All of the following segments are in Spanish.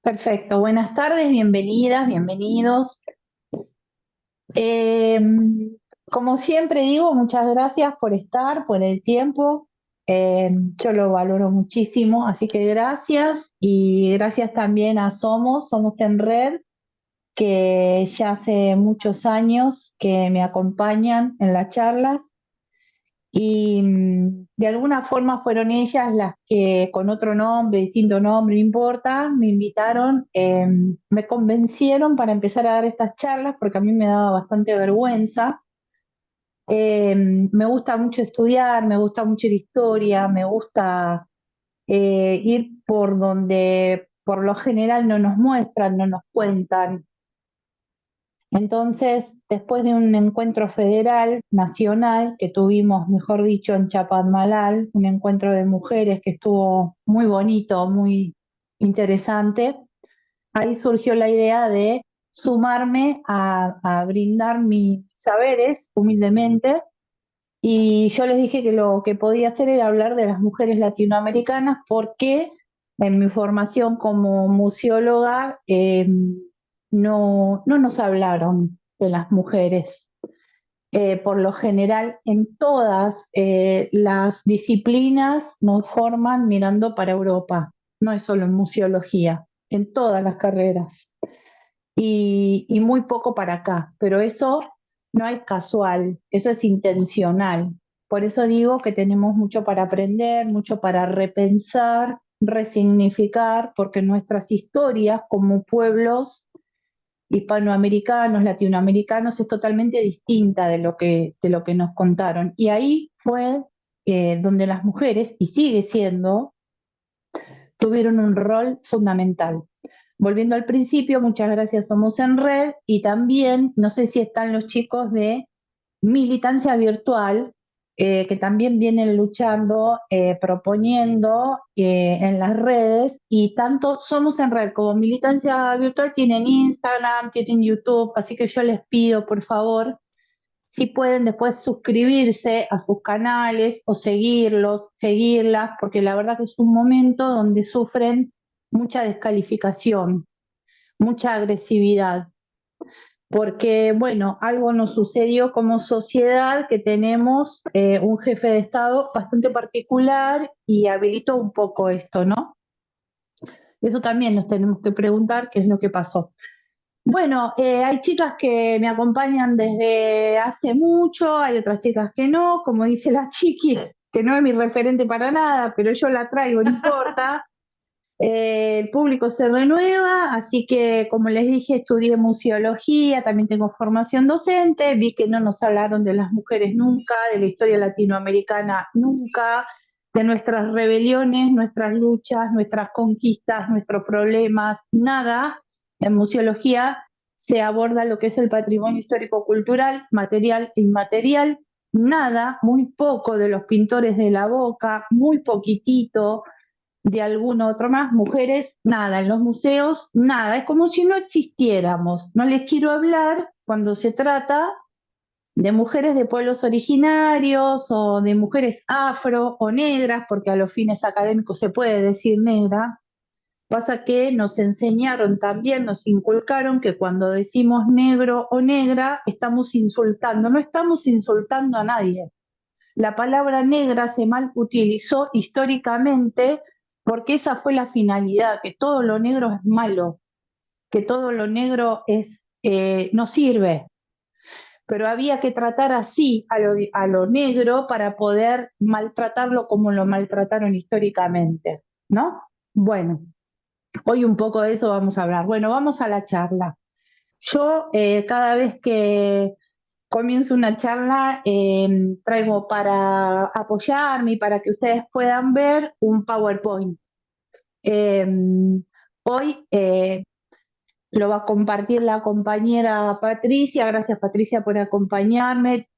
Perfecto, buenas tardes, bienvenidas, bienvenidos. Eh, Como siempre digo, muchas gracias por estar, por el tiempo. Yo lo valoro muchísimo, así que gracias y gracias también a Somos en Red, que ya hace muchos años que me acompañan en las charlas. Y de alguna forma fueron ellas las que con otro nombre, distinto nombre, no importa, me invitaron, me convencieron para empezar a dar estas charlas porque a mí me daba bastante vergüenza. Me gusta mucho estudiar, me gusta mucho la historia, me gusta ir por donde por lo general no nos muestran, no nos cuentan. Entonces, después de un encuentro federal, nacional, que tuvimos, mejor dicho, en Chapadmalal, un encuentro de mujeres que estuvo muy bonito, muy interesante, ahí surgió la idea de sumarme a brindar mis saberes humildemente. Y yo les dije que lo que podía hacer era hablar de las mujeres latinoamericanas porque en mi formación como museóloga no nos hablaron de las mujeres. Por lo general, en todas las disciplinas nos forman mirando para Europa, no es solo en museología, en todas las carreras y muy poco para acá, pero eso no es casual, eso es intencional. Por eso digo que tenemos mucho para aprender, mucho para repensar, resignificar, porque nuestras historias como pueblos hispanoamericanos, latinoamericanos, es totalmente distinta de lo que nos contaron. Y ahí fue donde las mujeres, y sigue siendo, tuvieron un rol fundamental. Volviendo al principio, muchas gracias, Somos en Red, y también, no sé si están los chicos de Militancia Virtual, que también vienen luchando, proponiendo en las redes, y tanto Somos en Red como Militancia Virtual tienen Instagram, tienen YouTube, así que yo les pido, por favor, si pueden después suscribirse a sus canales o seguirlos, seguirlas, porque la verdad que es un momento donde sufren mucha descalificación, mucha agresividad, porque, bueno, algo nos sucedió como sociedad que tenemos un jefe de Estado bastante particular y habilitó un poco esto, ¿no? Eso también nos tenemos que preguntar qué es lo que pasó. Bueno, hay chicas que me acompañan desde hace mucho, hay otras chicas que no, como dice la chiqui, que no es mi referente para nada, pero yo la traigo, no importa. El público se renueva, así que como les dije, estudié museología, también tengo formación docente, vi que no nos hablaron de las mujeres nunca, de la historia latinoamericana nunca, de nuestras rebeliones, nuestras luchas, nuestras conquistas, nuestros problemas, nada. En museología se aborda lo que es el patrimonio histórico-cultural, material e inmaterial, nada, muy poco de los pintores de la Boca, muy poquitito de alguno otro más, mujeres, nada, en los museos, nada, es como si no existiéramos. No les quiero hablar cuando se trata de mujeres de pueblos originarios o de mujeres afro o negras, porque a los fines académicos se puede decir negra. Pasa que nos enseñaron también, nos inculcaron que cuando decimos negro o negra estamos insultando, no estamos insultando a nadie. La palabra negra se mal utilizó históricamente porque esa fue la finalidad, que todo lo negro es malo, que todo lo negro no sirve, pero había que tratar así a lo negro para poder maltratarlo como lo maltrataron históricamente, ¿no? Bueno, hoy un poco de eso vamos a hablar. Bueno, vamos a la charla. Yo cada vez que comienzo una charla, traigo para apoyarme y para que ustedes puedan ver un PowerPoint. Eh, Hoy lo va a compartir la compañera Patricia. Gracias, Patricia, por acompañarme.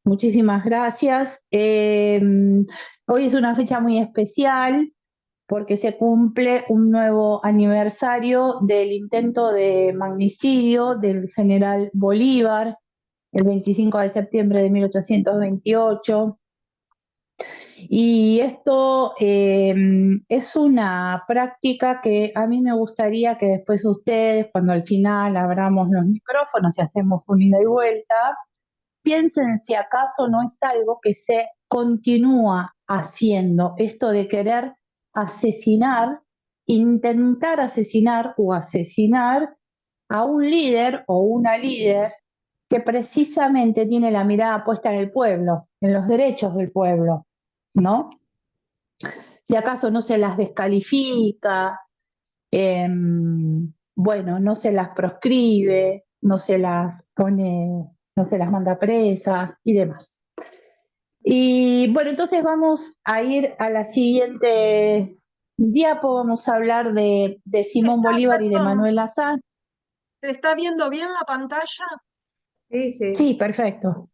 Muchísimas gracias. Hoy es una fecha muy especial porque se cumple un nuevo aniversario del intento de magnicidio del general Bolívar, el 25 de septiembre de 1828. Y esto es una práctica que a mí me gustaría que después ustedes, cuando al final abramos los micrófonos y hacemos un ida y vuelta, piensen si acaso no es algo que se continúa haciendo, esto de querer asesinar, intentar asesinar o asesinar a un líder o una líder que precisamente tiene la mirada puesta en el pueblo, en los derechos del pueblo, ¿no? Si acaso no se las descalifica, bueno, no se las proscribe, no se las pone, no se las manda presas y demás. Y bueno, entonces vamos a ir a la siguiente diapo, vamos a hablar de Simón Bolívar y de Perdón, Manuel Azar. ¿se está viendo bien la pantalla? Sí, sí. Sí, perfecto.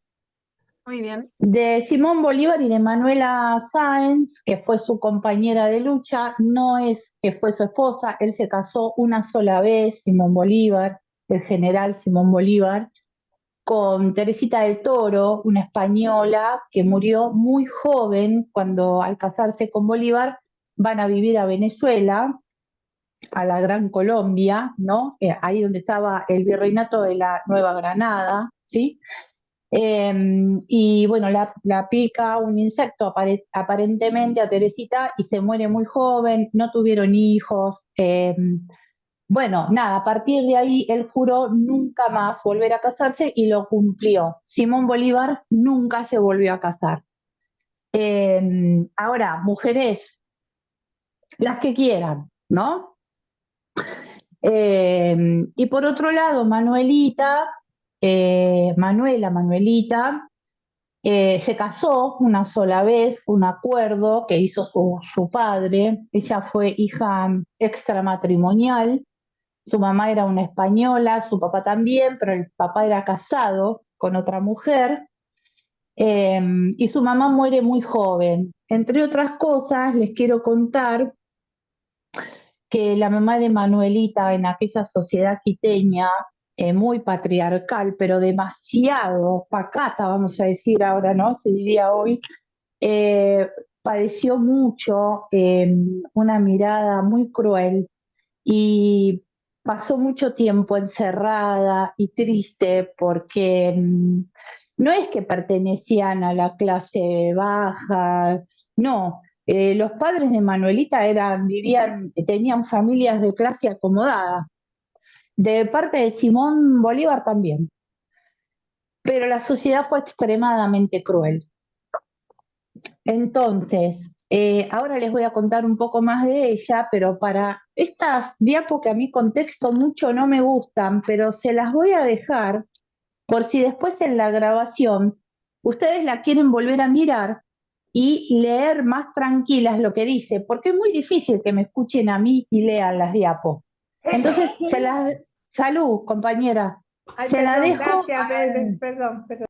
Muy bien. De Simón Bolívar y de Manuela Sáenz, que fue su compañera de lucha, no es que fue su esposa, él se casó una sola vez, Simón Bolívar, el general Simón Bolívar, con Teresita del Toro, una española que murió muy joven cuando al casarse con Bolívar van a vivir a Venezuela, a la Gran Colombia, ¿no? Ahí donde estaba el virreinato de la Nueva Granada, ¿sí? Y bueno, la pica un insecto aparentemente a Teresita y se muere muy joven, no tuvieron hijos. Bueno, nada, a partir de ahí él juró nunca más volver a casarse y lo cumplió. Simón Bolívar nunca se volvió a casar. Ahora, mujeres, las que quieran, ¿no? Y por otro lado, Manuelita, se casó una sola vez, fue un acuerdo que hizo su padre. Ella fue hija extramatrimonial. Su mamá era una española, su papá también, pero el papá era casado con otra mujer. Y su mamá muere muy joven. Entre otras cosas, les quiero contar que la mamá de Manuelita en aquella sociedad quiteña, muy patriarcal, pero demasiado pacata, vamos a decir ahora, ¿no? Se diría hoy, eh, padeció mucho una mirada muy cruel y pasó mucho tiempo encerrada y triste porque no es que pertenecían a la clase baja, no. Los padres de Manuelita tenían familias de clase acomodada, de parte de Simón Bolívar también, pero la sociedad fue extremadamente cruel. Entonces, ahora les voy a contar un poco más de ella, pero para estas diapos que a mí contexto mucho no me gustan, pero se las voy a dejar por si después en la grabación ustedes la quieren volver a mirar y leer más tranquilas lo que dice, porque es muy difícil que me escuchen a mí y lean las diapos. Entonces, salud, compañera. Ay, Se la perdón, dejo, gracias, perdón, perdón.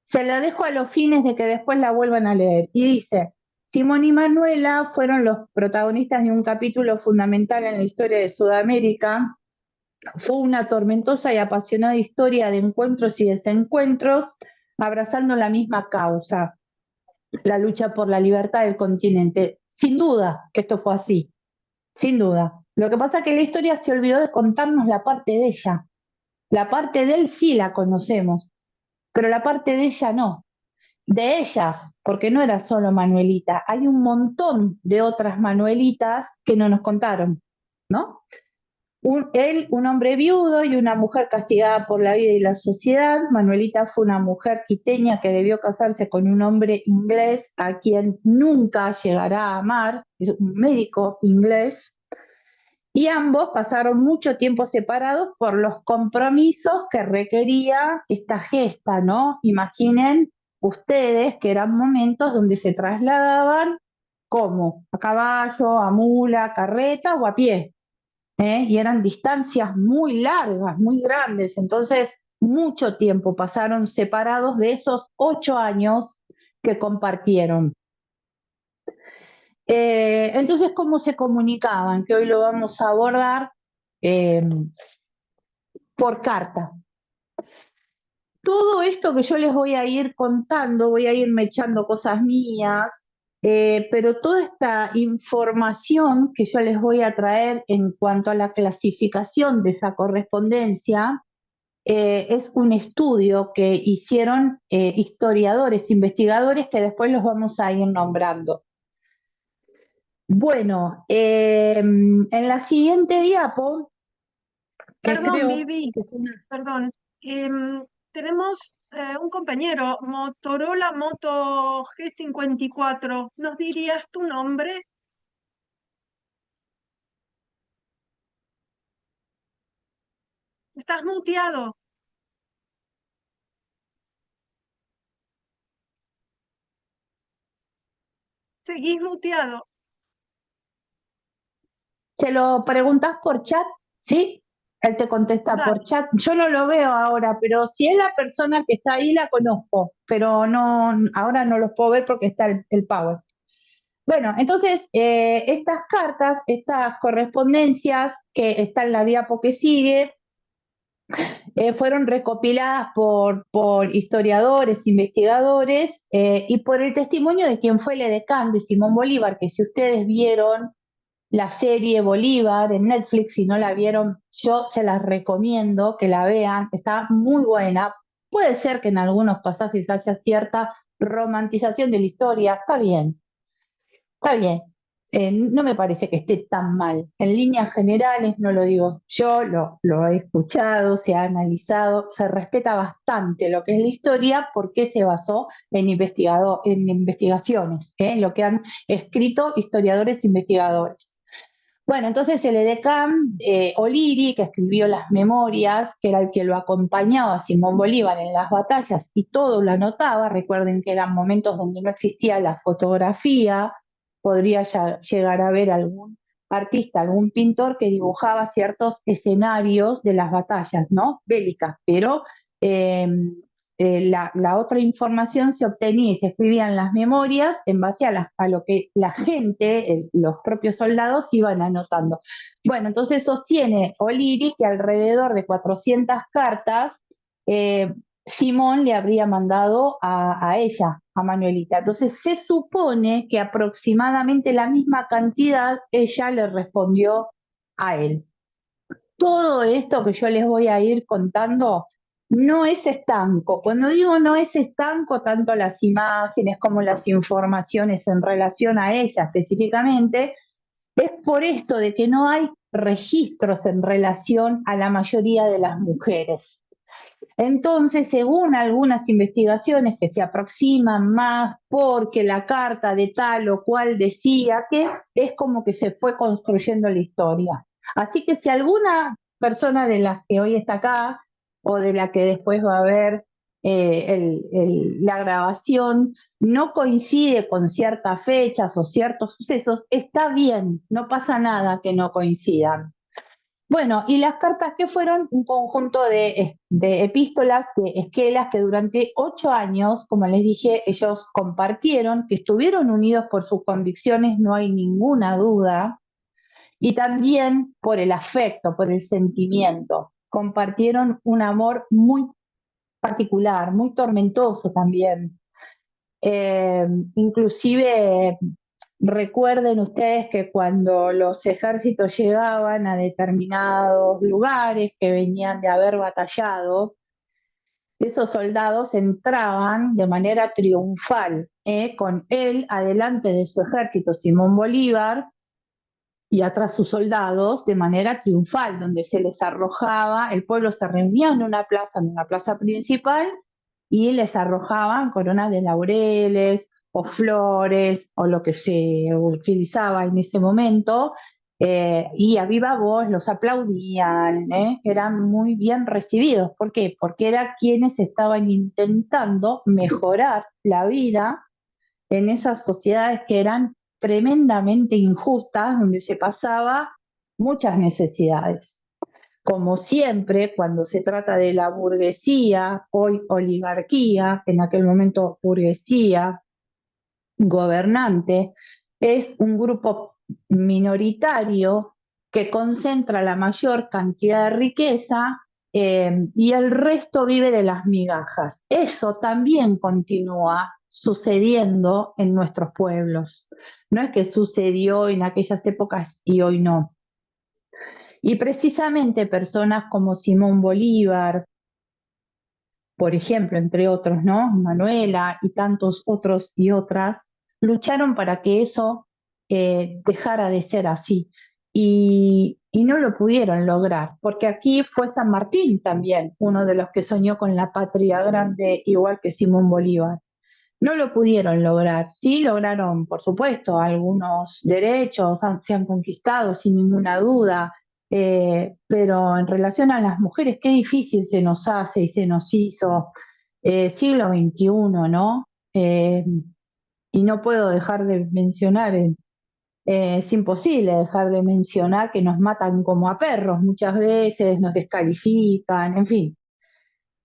se la dejo a los fines de que después la vuelvan a leer. Y dice, Simón y Manuela fueron los protagonistas de un capítulo fundamental en la historia de Sudamérica. Fue una tormentosa y apasionada historia de encuentros y desencuentros, abrazando la misma causa, la lucha por la libertad del continente. Sin duda que esto fue así, sin duda. Lo que pasa es que la historia se olvidó de contarnos la parte de ella. La parte de él sí la conocemos, pero la parte de ella no. De ellas, porque no era solo Manuelita, hay un montón de otras Manuelitas que no nos contaron, ¿no? Él, un hombre viudo y una mujer castigada por la vida y la sociedad. Manuelita fue una mujer quiteña que debió casarse con un hombre inglés a quien nunca llegará a amar, es un médico inglés, y ambos pasaron mucho tiempo separados por los compromisos que requería esta gesta, ¿no? Imaginen ustedes que eran momentos donde se trasladaban, ¿cómo? A caballo, a mula, carreta o a pie, ¿eh? Y eran distancias muy largas, muy grandes, entonces mucho tiempo pasaron separados de esos 8 años que compartieron. Entonces, ¿cómo se comunicaban? Que hoy lo vamos a abordar eh, por carta. Todo esto que yo les voy a ir contando, voy a irme echando cosas mías, pero toda esta información que yo les voy a traer en cuanto a la clasificación de esa correspondencia es un estudio que hicieron historiadores, investigadores, que después los vamos a ir nombrando. Bueno, en la siguiente diapo, que Perdón, creo Vivi, que es una... perdón. Tenemos un compañero, Motorola Moto G54. ¿Nos dirías tu nombre? ¿Estás muteado? ¿Seguís muteado? ¿Se lo preguntas por chat? ¿Sí? Él te contesta Dale. por chat. Yo no lo veo ahora, pero si es la persona que está ahí, la conozco, pero no, ahora no los puedo ver porque está el Power. Bueno, entonces, estas cartas, estas correspondencias que está en la diapo que sigue, fueron recopiladas por historiadores, investigadores y por el testimonio de quien fue el edecán de Simón Bolívar, que si ustedes vieron la serie Bolívar en Netflix, si no la vieron, yo se las recomiendo que la vean, está muy buena. Puede ser que en algunos pasajes haya cierta romantización de la historia, está bien, está bien. No me parece que esté tan mal. En líneas generales, no lo digo yo, lo he escuchado, se ha analizado, se respeta bastante lo que es la historia porque se basó en investigaciones, en lo que han escrito historiadores investigadores. Bueno, entonces el edecán O'Leary, que escribió las memorias, que era el que lo acompañaba a Simón Bolívar en las batallas y todo lo anotaba, recuerden que eran momentos donde no existía la fotografía, podría llegar a ver algún artista, algún pintor que dibujaba ciertos escenarios de las batallas, ¿no? Bélicas, pero eh, la otra información se obtenía y se escribía en las memorias en base a lo que la gente, los propios soldados, iban anotando. Bueno, entonces sostiene O'Leary que alrededor de 400 cartas Simón le habría mandado a ella, a Manuelita. Entonces se supone que aproximadamente la misma cantidad ella le respondió a él. Todo esto que yo les voy a ir contando no es estanco. Cuando digo no es estanco, tanto las imágenes como las informaciones en relación a ella específicamente, es por esto de que no hay registros en relación a la mayoría de las mujeres. Entonces, según algunas investigaciones que se aproximan más porque la carta de tal o cual decía que es como que se fue construyendo la historia. Así que si alguna persona de las que hoy está acá o de la que después va a ver la grabación no coincide con ciertas fechas o ciertos sucesos, está bien, no pasa nada que no coincidan. Bueno, y las cartas que fueron un conjunto de epístolas, de esquelas que durante 8 años, como les dije, ellos compartieron, que estuvieron unidos por sus convicciones, no hay ninguna duda, y también por el afecto, por el sentimiento. Compartieron un amor muy particular, muy tormentoso también. Inclusive recuerden ustedes que cuando los ejércitos llegaban a determinados lugares que venían de haber batallado, esos soldados entraban de manera triunfal, con él adelante de su ejército, Simón Bolívar, y atrás sus soldados de manera triunfal, donde se les arrojaba, el pueblo se reunía en una plaza principal, y les arrojaban coronas de laureles o flores o lo que se utilizaba en ese momento, y a viva voz los aplaudían, eran muy bien recibidos. ¿Por qué? Porque eran quienes estaban intentando mejorar la vida en esas sociedades que eran tremendamente injustas, donde se pasaba muchas necesidades. Como siempre, cuando se trata de la burguesía, hoy oligarquía, en aquel momento burguesía, gobernante, es un grupo minoritario que concentra la mayor cantidad de riqueza y el resto vive de las migajas. Eso también continúa sucediendo en nuestros pueblos. No es que sucedió en aquellas épocas y hoy no. Y precisamente personas como Simón Bolívar, por ejemplo, entre otros, ¿no? Manuela y tantos otros y otras, lucharon para que eso dejara de ser así. Y no lo pudieron lograr, porque aquí fue San Martín también, uno de los que soñó con la patria grande, igual que Simón Bolívar. No lo pudieron lograr. Sí lograron, por supuesto, algunos derechos, se han conquistado sin ninguna duda, pero en relación a las mujeres, qué difícil se nos hace y se nos hizo. Siglo XXI, ¿no? Y no puedo dejar de mencionar, es imposible dejar de mencionar que nos matan como a perros muchas veces, nos descalifican, en fin.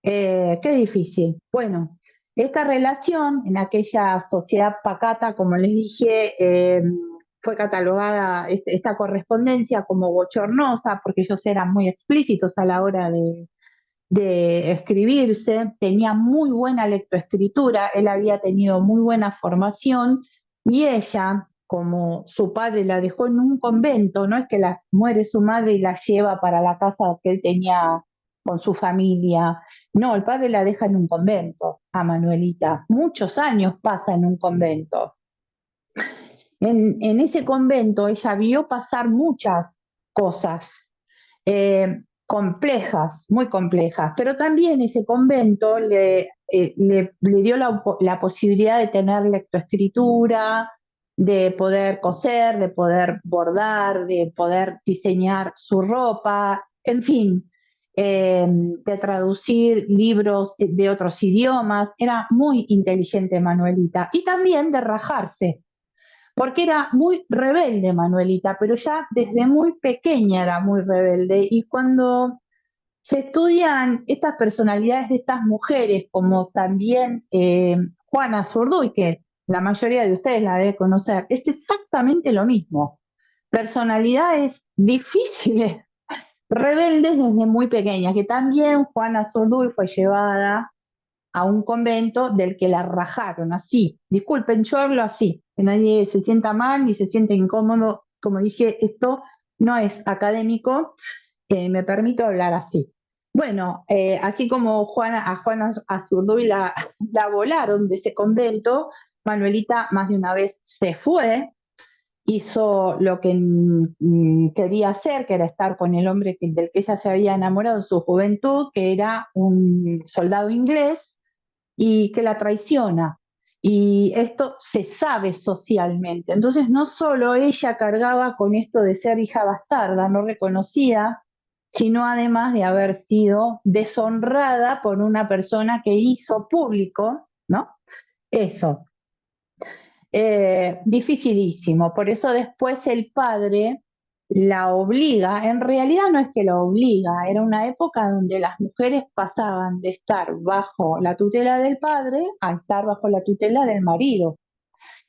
Qué difícil. Bueno, esta relación en aquella sociedad pacata, como les dije, fue catalogada esta correspondencia como bochornosa porque ellos eran muy explícitos a la hora de escribirse, tenía muy buena lectoescritura, él había tenido muy buena formación y ella, como su padre la dejó en un convento, no es que muere su madre y la lleva para la casa que él tenía con su familia, no, el padre la deja en un convento a Manuelita, muchos años pasa en un convento. En ese convento ella vio pasar muchas cosas complejas, muy complejas, pero también ese convento le dio la posibilidad de tener lectoescritura, de poder coser, de poder bordar, de poder diseñar su ropa, en fin, de traducir libros de otros idiomas. Era muy inteligente Manuelita y también de rajarse porque era muy rebelde Manuelita, pero ya desde muy pequeña era muy rebelde y cuando se estudian estas personalidades de estas mujeres, como también Juana Zurduy, que la mayoría de ustedes la deben conocer, es exactamente lo mismo. Personalidades difíciles, rebeldes desde muy pequeñas, que también Juana Zurduy fue llevada a un convento del que la rajaron, así. Disculpen, yo hablo así, que nadie se sienta mal ni se siente incómodo. Como dije, esto no es académico, me permito hablar así. Bueno, así como a Juana Azurduy la volaron de ese convento, Manuelita más de una vez se fue, hizo lo que quería hacer, que era estar con el hombre del que ella se había enamorado en su juventud, que era un soldado inglés, y que la traiciona. Y esto se sabe socialmente. Entonces no solo ella cargaba con esto de ser hija bastarda, no reconocida, sino además de haber sido deshonrada por una persona que hizo público, ¿no? Eso. Dificilísimo. Por eso después el padre la obliga, en realidad no es que la obliga, era una época donde las mujeres pasaban de estar bajo la tutela del padre a estar bajo la tutela del marido.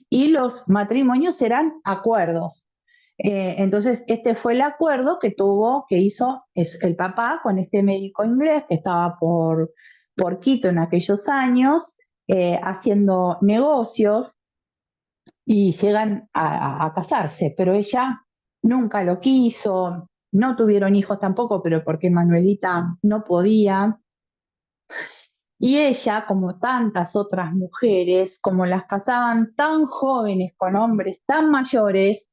Y los matrimonios eran acuerdos. Entonces, este fue el acuerdo que hizo el papá con este médico inglés que estaba por Quito en aquellos años, haciendo negocios y llegan a casarse, pero ella nunca lo quiso, no tuvieron hijos tampoco, pero porque Manuelita no podía. Y ella, como tantas otras mujeres, como las casaban tan jóvenes con hombres tan mayores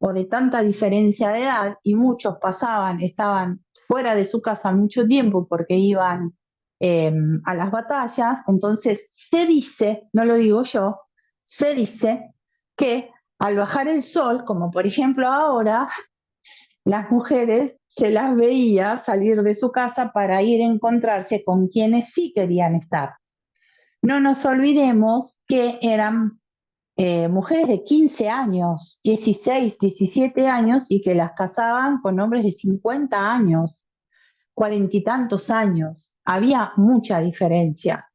o de tanta diferencia de edad, y muchos estaban fuera de su casa mucho tiempo porque iban a las batallas, entonces se dice, no lo digo yo, se dice que al bajar el sol, como por ejemplo ahora, las mujeres se las veía salir de su casa para ir a encontrarse con quienes sí querían estar. No nos olvidemos que eran mujeres de 15 años, 16, 17 años y que las casaban con hombres de 50 años, 40 y tantos años. Había mucha diferencia.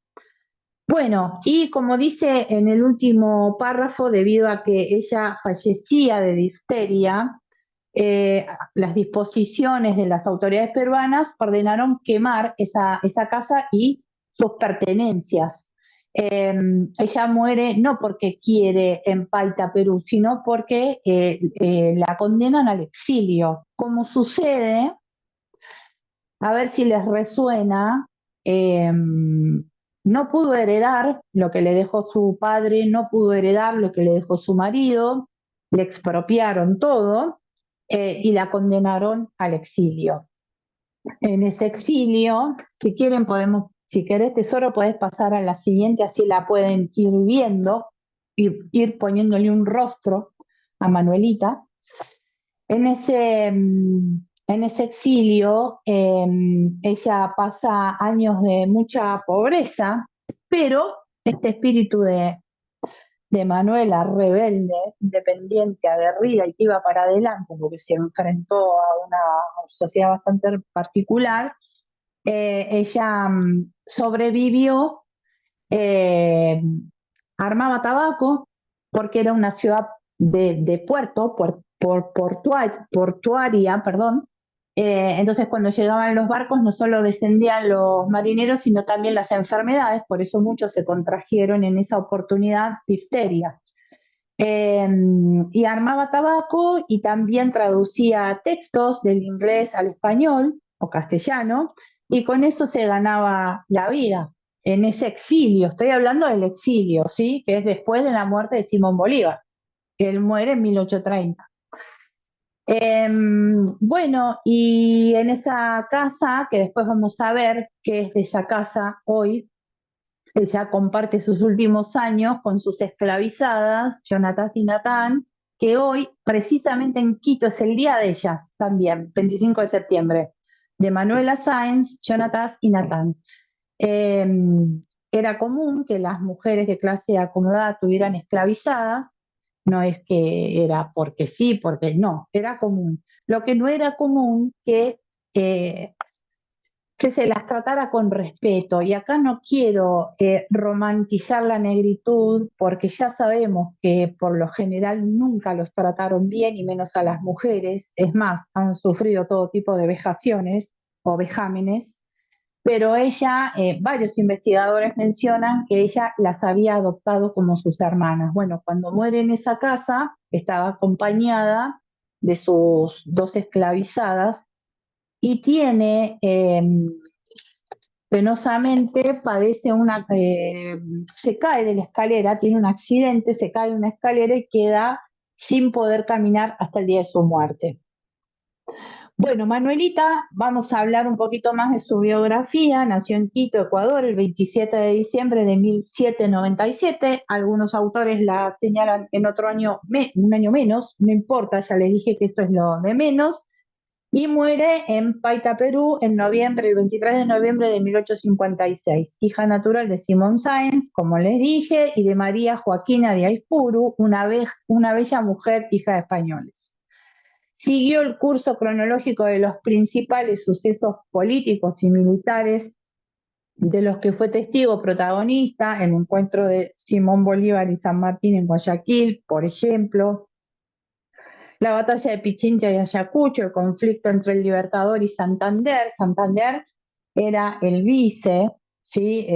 Bueno, y como dice en el último párrafo, debido a que ella fallecía de difteria, las disposiciones de las autoridades peruanas ordenaron quemar esa casa y sus pertenencias. Ella muere no porque quiere en Paita, Perú, sino porque la condenan al exilio. Como sucede, a ver si les resuena, no pudo heredar lo que le dejó su padre, no pudo heredar lo que le dejó su marido, le expropiaron todo y la condenaron al exilio. En ese exilio, si quieren podemos, si querés Tesoro, podés pasar a la siguiente, así la pueden ir viendo, ir poniéndole un rostro a Manuelita. En ese exilio, ella pasa años de mucha pobreza, pero este espíritu de Manuela, rebelde, independiente, aguerrida y que iba para adelante porque se enfrentó a una sociedad bastante particular, ella sobrevivió, eh, armaba tabaco porque era una ciudad de puerto, portuaria, perdón. Entonces cuando llegaban los barcos no solo descendían los marineros, sino también las enfermedades, por eso muchos se contrajeron en esa oportunidad difteria. Y armaba tabaco y también traducía textos del inglés al español o castellano, y con eso se ganaba la vida en ese exilio. Estoy hablando del exilio, ¿sí? Que es después de la muerte de Simón Bolívar. Él muere en 1830. Bueno, y en esa casa, que después vamos a ver qué es de esa casa hoy, ella comparte sus últimos años con sus esclavizadas, Jonathan y Natán, que hoy, precisamente en Quito, es el día de ellas también, 25 de septiembre, de Manuela Sáenz, Jonathan y Natán. Eh, Era común que las mujeres de clase acomodada tuvieran esclavizadas, no es que era porque sí, porque no, era común. Lo que no era común eh, que se las tratara con respeto. Y acá no quiero romantizar la negritud, porque ya sabemos que por lo general nunca los trataron bien, y menos a las mujeres. Es más, han sufrido todo tipo de vejaciones o vejámenes. Pero ella, varios investigadores mencionan que ella las había adoptado como sus hermanas. Bueno, cuando muere en esa casa, estaba acompañada de sus dos esclavizadas y tiene, penosamente, padece se cae de la escalera, tiene un accidente, se cae de una escalera y queda sin poder caminar hasta el día de su muerte. Bueno, Manuelita, vamos a hablar un poquito más de su biografía. Nació en Quito, Ecuador, el 27 de diciembre de 1797. Algunos autores la señalan en otro año, un año menos, no importa, ya les dije que esto es lo de menos. Y muere en Paita, Perú, el 23 de noviembre de 1856. Hija natural de Simón Sáenz, como les dije, y de María Joaquina de Aizpuru, una bella mujer, hija de españoles. Siguió el curso cronológico de los principales sucesos políticos y militares de los que fue testigo protagonista, el encuentro de Simón Bolívar y San Martín en Guayaquil, por ejemplo, la batalla de Pichincha y Ayacucho, el conflicto entre el Libertador y Santander. Santander era el vice, ¿sí?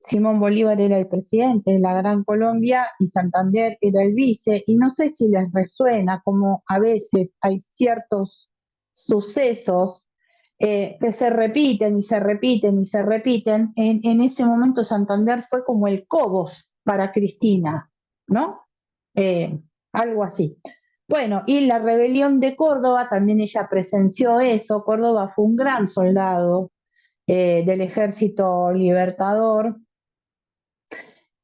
Simón Bolívar era el presidente de la Gran Colombia y Santander era el vice, y no sé si les resuena como a veces hay ciertos sucesos que se repiten y se repiten y se repiten. En ese momento Santander fue como el Cobos para Cristina, ¿no? Algo así. Bueno, y la rebelión de Córdoba, también ella presenció eso. Córdoba fue un gran soldado del ejército libertador,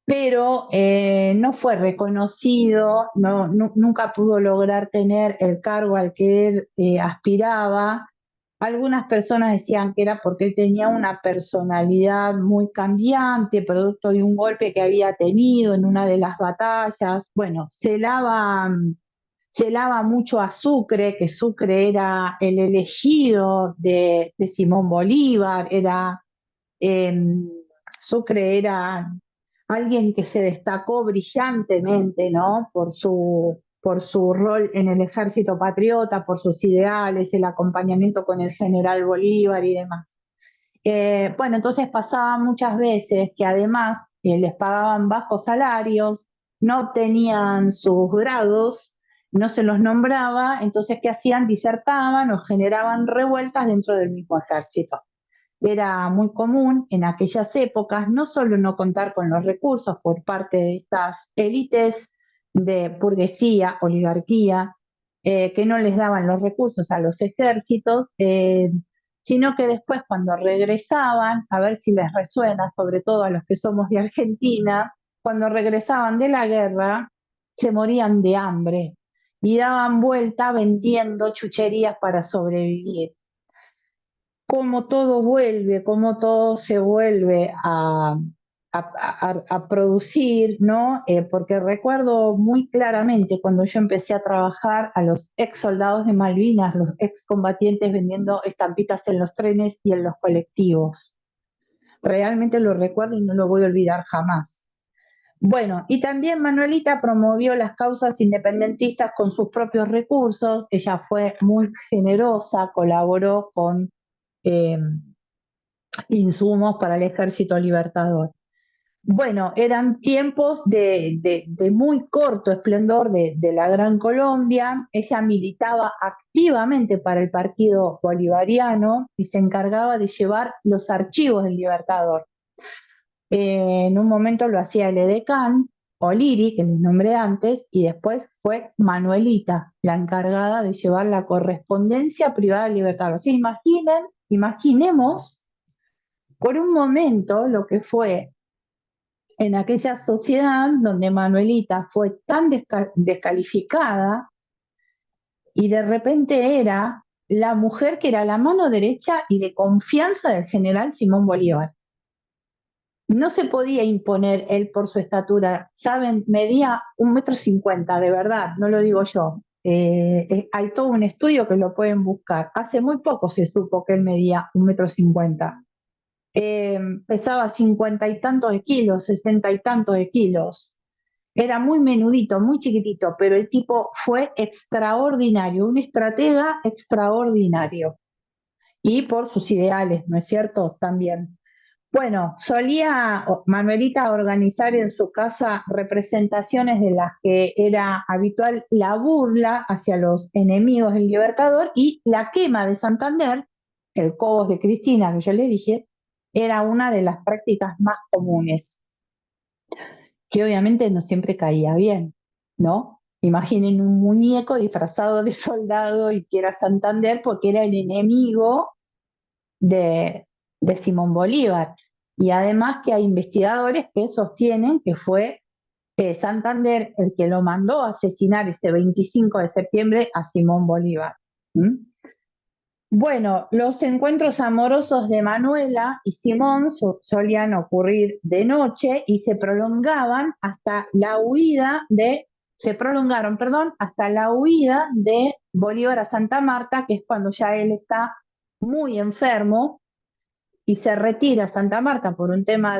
pero no fue reconocido, nunca pudo lograr tener el cargo al que él aspiraba. Algunas personas decían que era porque él tenía una personalidad muy cambiante, producto de un golpe que había tenido en una de las batallas. Bueno, se lava mucho a Sucre, que Sucre era el elegido de Simón Bolívar, eh, Sucre era alguien que se destacó brillantemente, ¿no? Por su rol en el ejército patriota, por sus ideales, el acompañamiento con el general Bolívar y demás. Bueno, entonces pasaba muchas veces que además les pagaban bajos salarios, no tenían sus grados, no se los nombraba, entonces ¿qué hacían? Disertaban o generaban revueltas dentro del mismo ejército. Era muy común en aquellas épocas no solo no contar con los recursos por parte de estas élites de burguesía, oligarquía, que no les daban los recursos a los ejércitos, sino que después cuando regresaban, a ver si les resuena, sobre todo a los que somos de Argentina, cuando regresaban de la guerra, se morían de hambre y daban vuelta vendiendo chucherías para sobrevivir. Cómo todo vuelve, cómo todo se vuelve a producir, ¿no? Porque recuerdo muy claramente cuando yo empecé a trabajar a los ex soldados de Malvinas, los ex combatientes vendiendo estampitas en los trenes y en los colectivos. Realmente lo recuerdo y no lo voy a olvidar jamás. Bueno, y también Manuelita promovió las causas independentistas con sus propios recursos. Ella fue muy generosa, colaboró con insumos para el Ejército Libertador. Bueno, eran tiempos de muy corto esplendor de la Gran Colombia. Ella militaba activamente para el Partido Bolivariano y se encargaba de llevar los archivos del Libertador. En un momento lo hacía el edecán, o Liri, que les nombré antes, y después fue Manuelita, la encargada de llevar la correspondencia privada del Libertador. O sea, imaginemos por un momento lo que fue en aquella sociedad donde Manuelita fue tan descalificada y de repente era la mujer que era la mano derecha y de confianza del general Simón Bolívar. No se podía imponer él por su estatura, ¿saben? Medía 1,50 m, de verdad, no lo digo yo. Hay todo un estudio que lo pueden buscar. Hace muy poco se supo que él medía 1,50 m. Pesaba 50 y tantos de kilos, 60 y tantos de kilos. Era muy menudito, muy chiquitito, pero el tipo fue extraordinario, un estratega extraordinario. Y por sus ideales, ¿no es cierto? También. Bueno, solía Manuelita organizar en su casa representaciones de las que era habitual la burla hacia los enemigos del Libertador y la quema de Santander, el Cobos de Cristina, que yo le dije, era una de las prácticas más comunes, que obviamente no siempre caía bien, ¿no? Imaginen un muñeco disfrazado de soldado y que era Santander porque era el enemigo de Simón Bolívar. Y además que hay investigadores que sostienen que fue Santander el que lo mandó a asesinar ese 25 de septiembre a Simón Bolívar. ¿Mm? Bueno, los encuentros amorosos de Manuela y Simón solían ocurrir de noche y se prolongaron, hasta la huida de Bolívar a Santa Marta, que es cuando ya él está muy enfermo y se retira a Santa Marta por un tema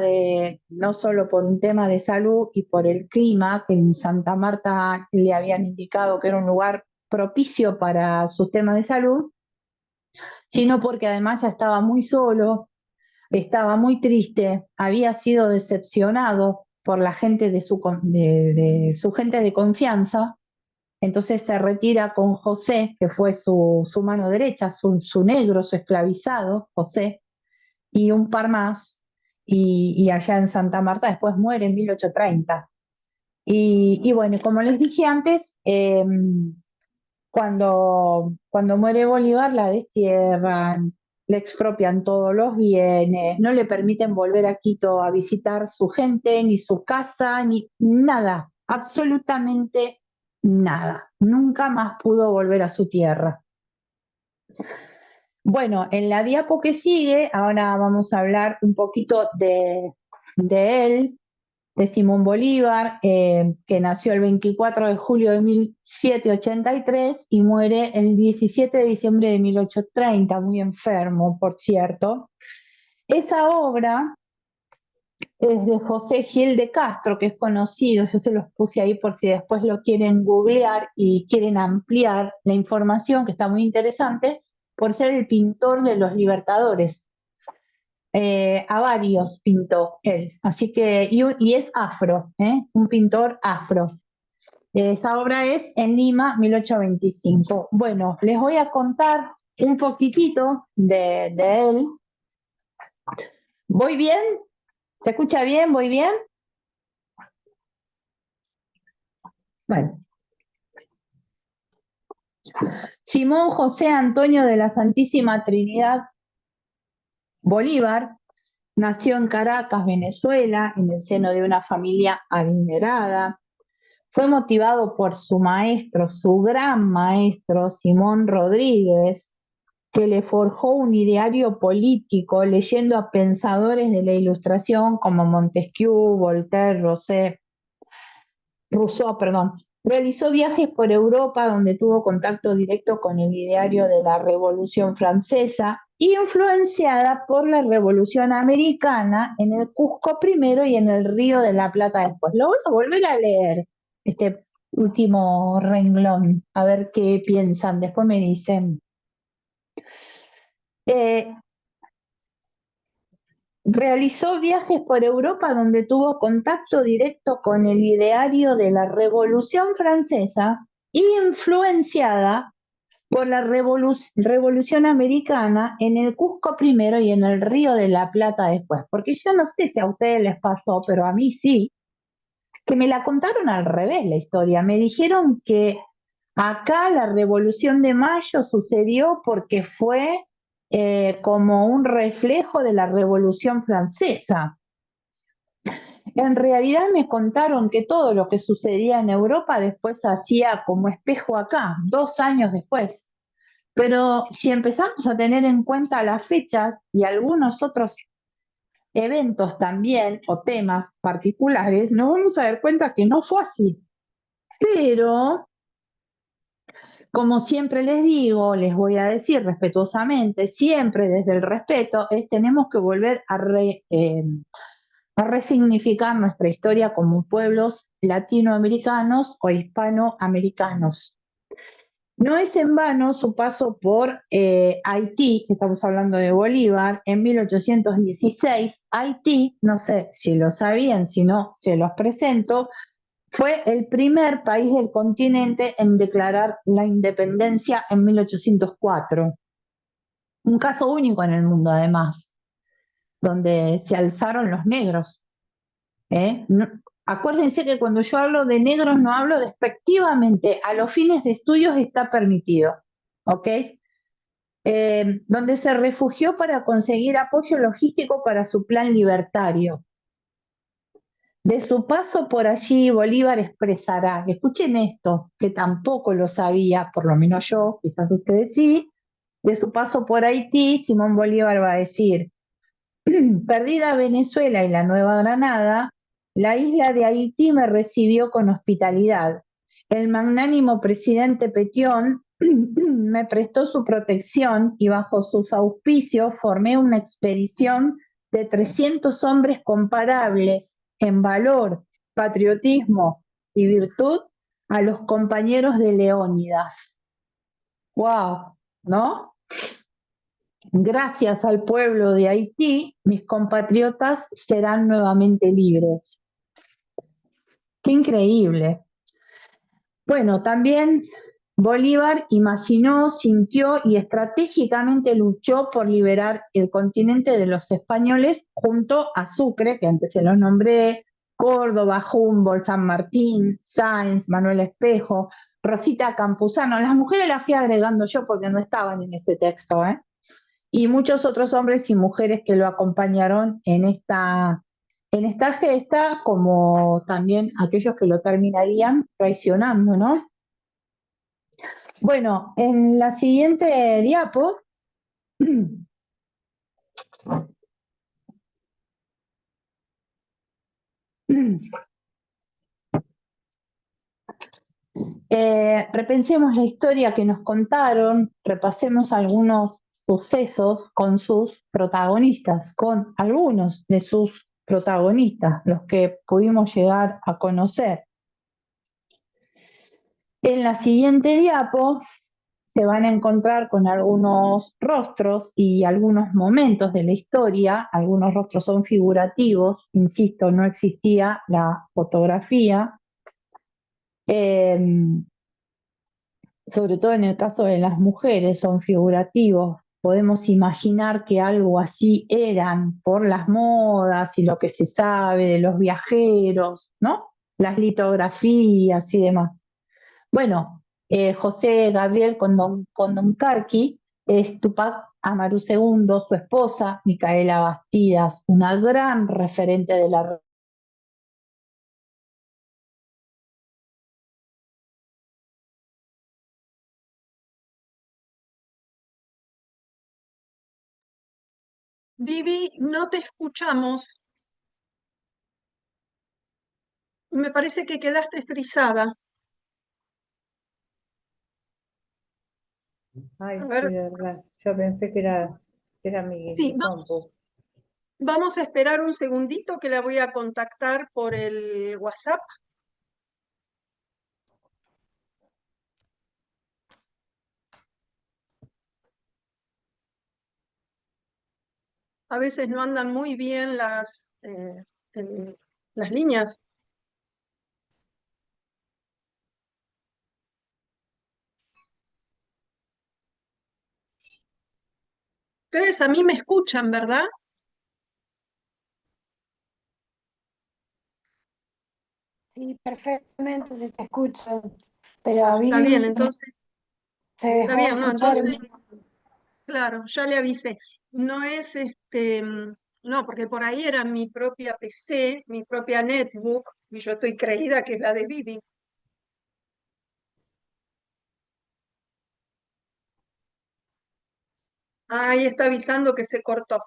no solo por un tema de salud y por el clima, que en Santa Marta le habían indicado que era un lugar propicio para sus temas de salud, sino porque además ya estaba muy solo, estaba muy triste, había sido decepcionado por la gente de su gente de confianza. Entonces se retira con José, que fue su mano derecha, su negro, su esclavizado, José, y un par más, y allá en Santa Marta después muere en 1830. Y bueno, como les dije antes, cuando muere Bolívar la destierran, le expropian todos los bienes, no le permiten volver a Quito a visitar su gente, ni su casa, ni nada, absolutamente nada. Nunca más pudo volver a su tierra. Bueno, en la diapo que sigue, ahora vamos a hablar un poquito de él, de Simón Bolívar, que nació el 24 de julio de 1783 y muere el 17 de diciembre de 1830, muy enfermo, por cierto. Esa obra es de José Gil de Castro, que es conocido, yo se los puse ahí por si después lo quieren googlear y quieren ampliar la información, que está muy interesante, por ser el pintor de los libertadores. a varios pintó él, así que, y es afro, un pintor afro. Esa obra es en Lima, 1825. Bueno, les voy a contar un poquitito de él. ¿Voy bien? ¿Se escucha bien? ¿Voy bien? Bueno. Simón José Antonio de la Santísima Trinidad Bolívar nació en Caracas, Venezuela, en el seno de una familia adinerada. Fue motivado por su maestro, su gran maestro, Simón Rodríguez, que le forjó un ideario político leyendo a pensadores de la Ilustración como Montesquieu, Voltaire, Rousseau. Realizó viajes por Europa donde tuvo contacto directo con el ideario de la Revolución Francesa, influenciada por la Revolución Americana en el Cusco primero y en el Río de la Plata después. Lo voy a volver a leer, este último renglón, a ver qué piensan, después me dicen. Realizó viajes por Europa donde tuvo contacto directo con el ideario de la Revolución Francesa, influenciada por la Revolución Americana en el Cusco primero y en el Río de la Plata después. Porque yo no sé si a ustedes les pasó, pero a mí sí, que me la contaron al revés la historia. Me dijeron que acá la Revolución de Mayo sucedió porque fue como un reflejo de la Revolución Francesa. En realidad me contaron que todo lo que sucedía en Europa después hacía como espejo acá, 2 años después. Pero si empezamos a tener en cuenta las fechas y algunos otros eventos también o temas particulares, nos vamos a dar cuenta que no fue así. Pero, como siempre les digo, les voy a decir respetuosamente, siempre desde el respeto, tenemos que volver a resignificar nuestra historia como pueblos latinoamericanos o hispanoamericanos. No es en vano su paso por Haití, que estamos hablando de Bolívar, en 1816. Haití, no sé si lo sabían, si no, se los presento, fue el primer país del continente en declarar la independencia en 1804. Un caso único en el mundo, además, donde se alzaron los negros. Acuérdense que cuando yo hablo de negros no hablo despectivamente, a los fines de estudios está permitido, ¿ok? Donde se refugió para conseguir apoyo logístico para su plan libertario. De su paso por allí, Bolívar expresará, escuchen esto, que tampoco lo sabía, por lo menos yo, quizás ustedes sí, de su paso por Haití, Simón Bolívar va a decir, perdida Venezuela y la Nueva Granada, la isla de Haití me recibió con hospitalidad. El magnánimo presidente Petión me prestó su protección y bajo sus auspicios formé una expedición de 300 hombres comparables en valor, patriotismo y virtud a los compañeros de Leónidas. ¡Wow! ¿No? Gracias al pueblo de Haití, mis compatriotas serán nuevamente libres. ¡Qué increíble! Bueno, también Bolívar imaginó, sintió y estratégicamente luchó por liberar el continente de los españoles junto a Sucre, que antes se los nombré, Córdoba, Humboldt, San Martín, Sáenz, Manuel Espejo, Rosita Campuzano. Las mujeres las fui agregando yo porque no estaban en este texto, y muchos otros hombres y mujeres que lo acompañaron en esta gesta, como también aquellos que lo terminarían traicionando, ¿no? Bueno, en la siguiente diapo repensemos la historia que nos contaron, repasemos algunos sucesos con sus protagonistas, con algunos de sus protagonistas, los que pudimos llegar a conocer. En la siguiente diapo se van a encontrar con algunos rostros y algunos momentos de la historia. Algunos rostros son figurativos, insisto, no existía la fotografía. Sobre todo en el caso de las mujeres, son figurativos. Podemos imaginar que algo así eran por las modas y lo que se sabe de los viajeros, ¿no? Las litografías y demás. Bueno, José Gabriel Condoncarqui es Tupac Amaru II, su esposa, Micaela Bastidas, una gran referente de la... Vivi, no te escuchamos. Me parece que quedaste frisada. Ay, A sí, ver, de verdad. Yo pensé que era sí, mi compu. vamos a esperar un segundito que la voy a contactar por el WhatsApp. A veces no andan muy bien las líneas. Ustedes a mí me escuchan, ¿verdad? Sí, perfectamente se te escucha, pero a Está bien, Vivi entonces, se está dejó de bien, no, escuchar. entonces, claro, ya le avisé. No es no, porque por ahí era mi propia PC, mi propia netbook, y yo estoy creída que es la de Vivi. Ahí está avisando que se cortó.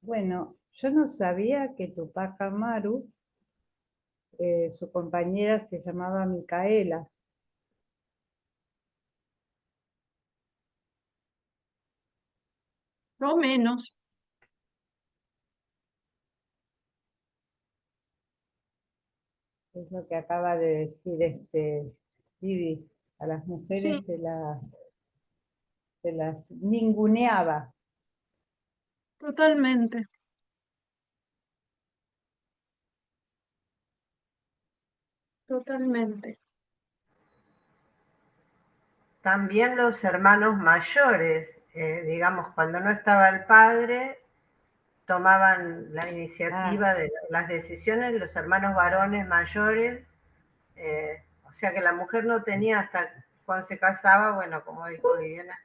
Bueno, yo no sabía que Tupac Amaru, su compañera se llamaba Micaela. No menos. Es lo que acaba de decir Vivi. A las Sí, mujeres se las ninguneaba. totalmente, totalmente. También los hermanos mayores, digamos, cuando no estaba el padre, tomaban la iniciativa de las decisiones, los hermanos varones mayores, o sea que la mujer no tenía hasta cuando se casaba, bueno, como dijo Viviana,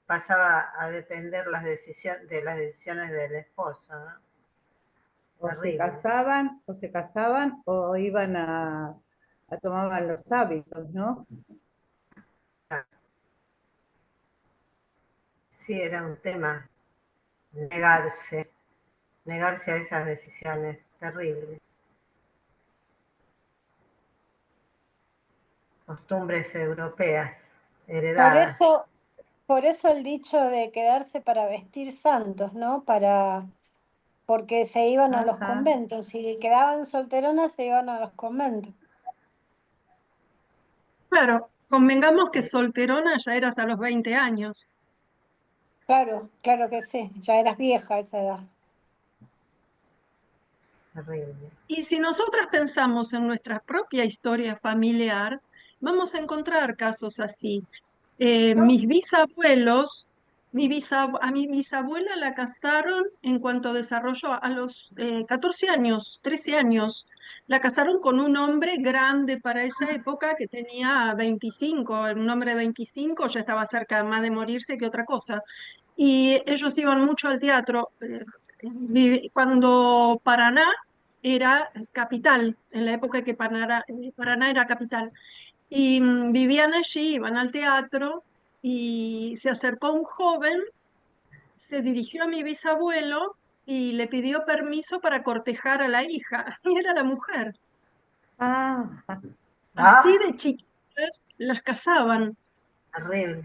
pasaba a depender de las decisiones del esposo, ¿no? O se Terrible. casaban o iban a tomar los hábitos, ¿no? Sí, era un tema, negarse a esas decisiones, terrible. Costumbres europeas, Por heredadas. eso, por eso el dicho de quedarse para vestir santos, ¿no? Porque se iban a los Ajá. conventos, si quedaban solteronas se iban a los conventos. Claro, convengamos que solterona ya eras a los 20 años. Claro, claro que sí, ya eras vieja a esa edad. Terrible. Y si nosotras pensamos en nuestra propia historia familiar, vamos a encontrar casos así. Mis bisabuelos, a mi bisabuela la casaron en cuanto desarrolló a los 14 años, 13 años. La casaron con un hombre grande para esa época que tenía 25, un hombre de 25 ya estaba cerca más de morirse que otra cosa. Y ellos iban mucho al teatro. Cuando Paraná era capital, en la época que Paraná era capital. Y vivían allí, iban al teatro y se acercó un joven, se dirigió a mi bisabuelo y le pidió permiso para cortejar a la hija. Y era la mujer. Ah, Así Ah, de chiquitas las casaban. terrible.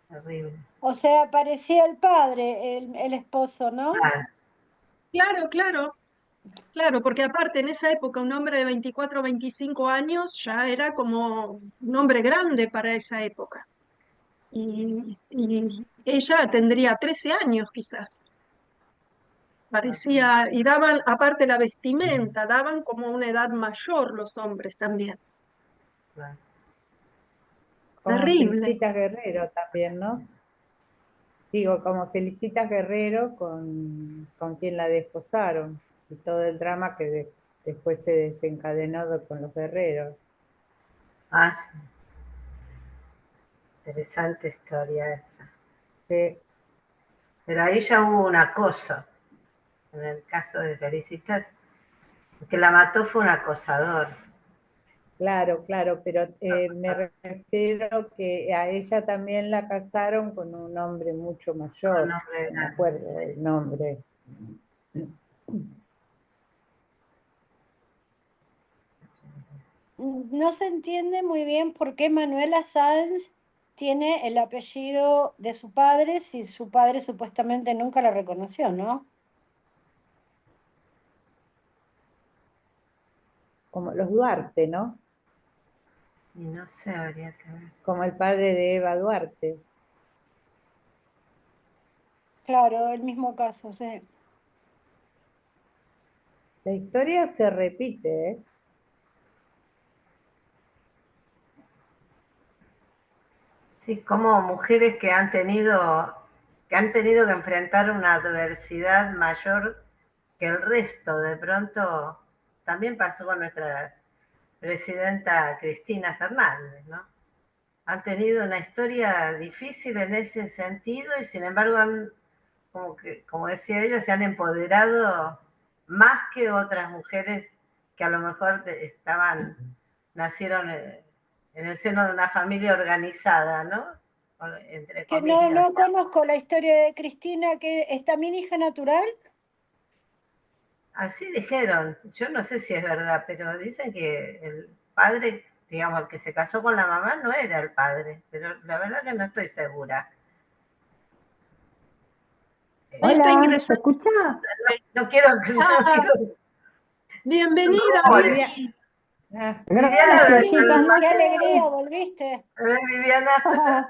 Terrible. O sea, parecía el padre, el esposo, ¿no? Claro, Claro, claro, claro, porque aparte en esa época un hombre de 24 o 25 años ya era como un hombre grande para esa época. Y ella tendría 13 años quizás. Parecía, y daban, aparte la vestimenta, daban como una edad mayor los hombres también. claro. Como Terrible. Felicitas Guerrero también, ¿no? Digo, como Felicitas Guerrero con quien la desposaron y todo el drama que después se desencadenó con los guerreros. Ah, sí, interesante historia esa. Sí, Pero ahí ya hubo un acoso. En el caso de Felicitas, el que la mató fue un acosador. claro, claro, pero me refiero que a ella también la casaron con un hombre mucho Un mayor, hombre no me grande, acuerdo sí. el nombre. No se entiende muy bien por qué Manuela Sáenz tiene el apellido de su padre si su padre supuestamente nunca la reconoció, ¿no? Como los Duarte, ¿no? Y no sé, habría que ver. Como el padre de Eva Duarte. Claro, el mismo caso, sí. La historia se repite, ¿eh? Sí, como mujeres que han tenido que enfrentar una adversidad mayor que el resto, de pronto también pasó con nuestra presidenta Cristina Fernández, ¿no? Han tenido una historia difícil en ese sentido y sin embargo como decía ella, se han empoderado más que otras mujeres que a lo mejor nacieron en el seno de una familia organizada, ¿no? Entre Que no, comillas. no conozco la historia de Cristina, que es también hija natural. Así dijeron, yo no sé si es verdad, pero dicen que el padre, digamos, el que se casó con la mamá no era el padre, pero la verdad que no estoy segura. Ahí está Hola, ¿se ingresando. escucha? No quiero, yo no Ah, quiero. bienvenida, Rumores. Vivi. Ah, Viviana, Gracias, Sí, chicas. No qué alegría, sé, volviste. a ver, Viviana,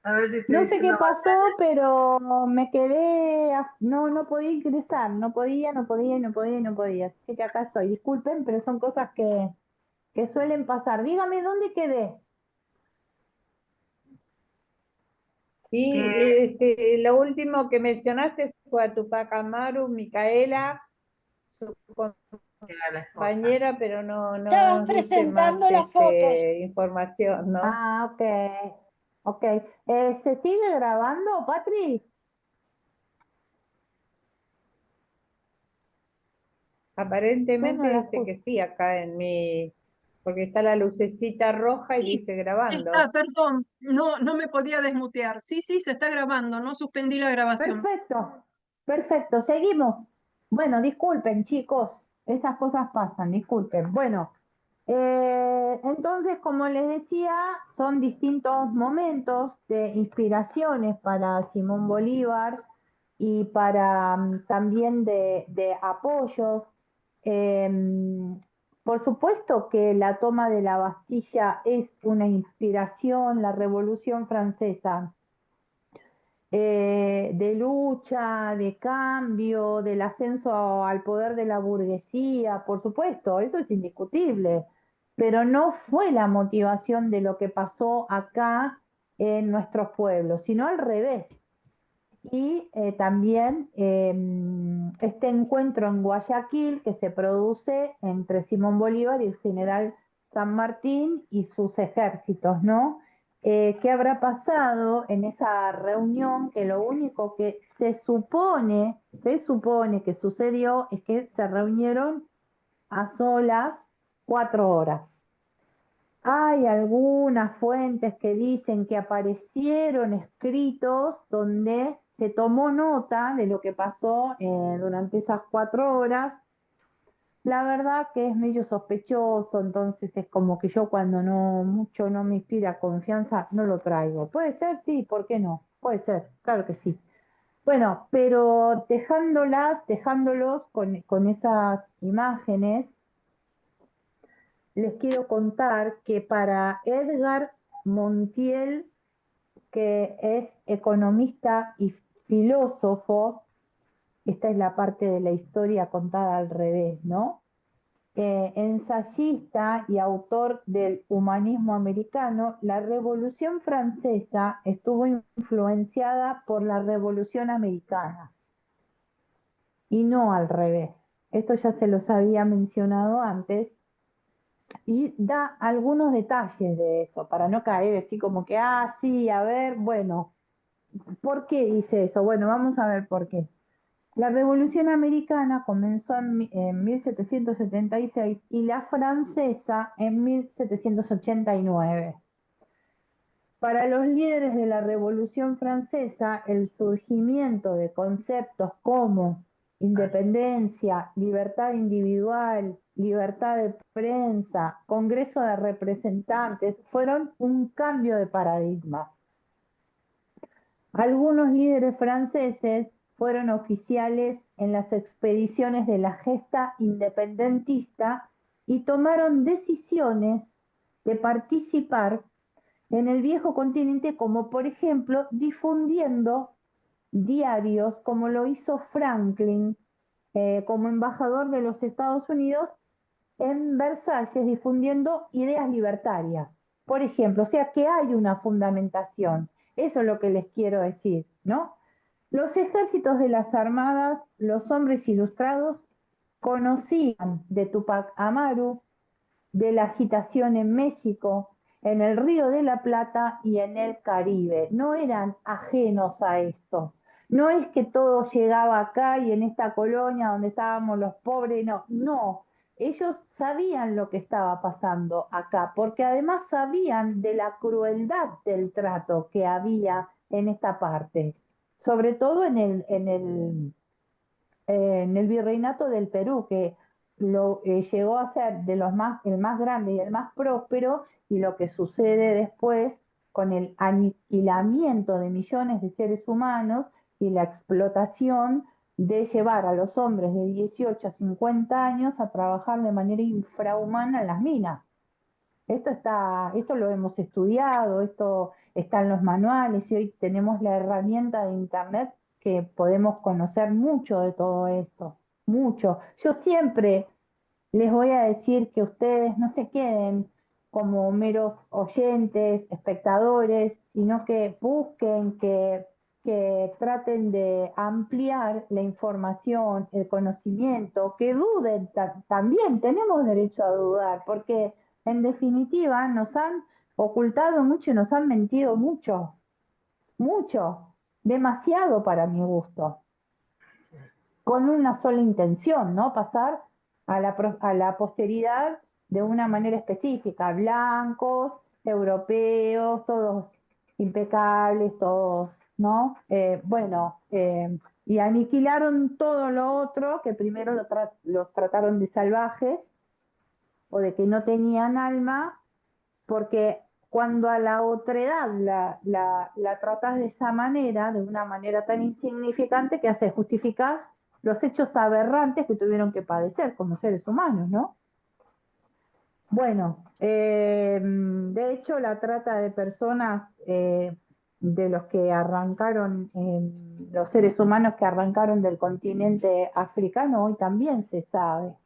a ver si estoy no sé qué diciendo mal. pasó, pero me quedé, no, no podía ingresar, no podía, no podía, no podía, no podía. Así que acá estoy. Disculpen, pero son cosas que suelen pasar. Dígame dónde quedé. y Que lo último que mencionaste fue a Tupac Amaru, Micaela, su era la esposa. compañera, pero no Estabas nos diste más presentando las fotos. información, ¿no? Ah, ok, ok. ¿Se sigue grabando, Patri? Yo no Aparentemente la dice escucho. que sí, acá en porque está la lucecita roja y Sí, dice está, grabando. perdón, no, no me podía desmutear. Sí, sí, se está grabando, no suspendí la grabación. Perfecto, perfecto, seguimos. Bueno, disculpen, chicos, esas cosas pasan, disculpen. Bueno, entonces, como les decía, son distintos momentos de inspiraciones para Simón Bolívar y para también de apoyos. Por supuesto que la toma de la Bastilla es una inspiración, la Revolución Francesa de lucha, de cambio, del ascenso al poder de la burguesía, por supuesto, eso es indiscutible, pero no fue la motivación de lo que pasó acá en nuestros pueblos, sino al revés. Y también este encuentro en Guayaquil que se produce entre Simón Bolívar y el general San Martín y sus ejércitos, ¿no? ¿Qué habrá pasado en esa reunión? Que lo único que se supone que sucedió es que se reunieron a solas 4 horas. Hay algunas fuentes que dicen que aparecieron escritos donde se tomó nota de lo que pasó durante esas 4 horas, la verdad que es medio sospechoso, entonces es como que yo cuando no mucho no me inspira confianza, no lo traigo. Puede ser, sí, ¿por qué no? Puede ser, claro que sí. Bueno, pero dejándolos con esas imágenes, les quiero contar que para Edgar Montiel, que es economista y filósofo, esta es la parte de la historia contada al revés, ¿no? Ensayista y autor del humanismo americano, la Revolución Francesa estuvo influenciada por la Revolución Americana y no al revés. Esto ya se los había mencionado antes y da algunos detalles de eso, para no caer así como que, sí, a ver, bueno, ¿por qué dice eso? Bueno, vamos a ver por qué. La Revolución Americana comenzó en 1776 y la francesa en 1789. Para los líderes de la Revolución Francesa, el surgimiento de conceptos como independencia, libertad individual, libertad de prensa, Congreso de Representantes, fueron un cambio de paradigma. Algunos líderes franceses fueron oficiales en las expediciones de la gesta independentista y tomaron decisiones de participar en el viejo continente, como por ejemplo difundiendo diarios, como lo hizo Franklin como embajador de los Estados Unidos en Versalles, difundiendo ideas libertarias. Por ejemplo, o sea que hay una fundamentación. Eso es lo que les quiero decir, ¿no? Los ejércitos de las armadas, los hombres ilustrados, conocían de Tupac Amaru, de la agitación en México, en el Río de la Plata y en el Caribe. No eran ajenos a esto. No es que todo llegaba acá y en esta colonia donde estábamos los pobres, no, no. Ellos sabían lo que estaba pasando acá, porque además sabían de la crueldad del trato que había en esta parte, sobre todo en el virreinato del Perú, que llegó a ser el más grande y el más próspero, y lo que sucede después con el aniquilamiento de millones de seres humanos y la explotación de llevar a los hombres de 18 a 50 años a trabajar de manera infrahumana en las minas. Esto lo hemos estudiado, esto está en los manuales y hoy tenemos la herramienta de internet que podemos conocer mucho de todo esto, mucho. Yo siempre les voy a decir que ustedes no se queden como meros oyentes, espectadores, sino que busquen, que traten de ampliar la información, el conocimiento, que duden también, tenemos derecho a dudar, porque en definitiva nos han ocultado mucho y nos han mentido mucho, mucho, demasiado para mi gusto, con una sola intención, ¿no? Pasar a la posteridad de una manera específica, blancos, europeos, todos impecables, todos, ¿no? Y aniquilaron todo lo otro, que primero los trataron de salvajes o de que no tenían alma, porque cuando a la otredad la tratas de esa manera, de una manera tan insignificante, que hace justificar los hechos aberrantes que tuvieron que padecer como seres humanos, ¿no? Bueno, de hecho la trata de personas de los que arrancaron, los seres humanos que arrancaron del continente africano, hoy también se sabe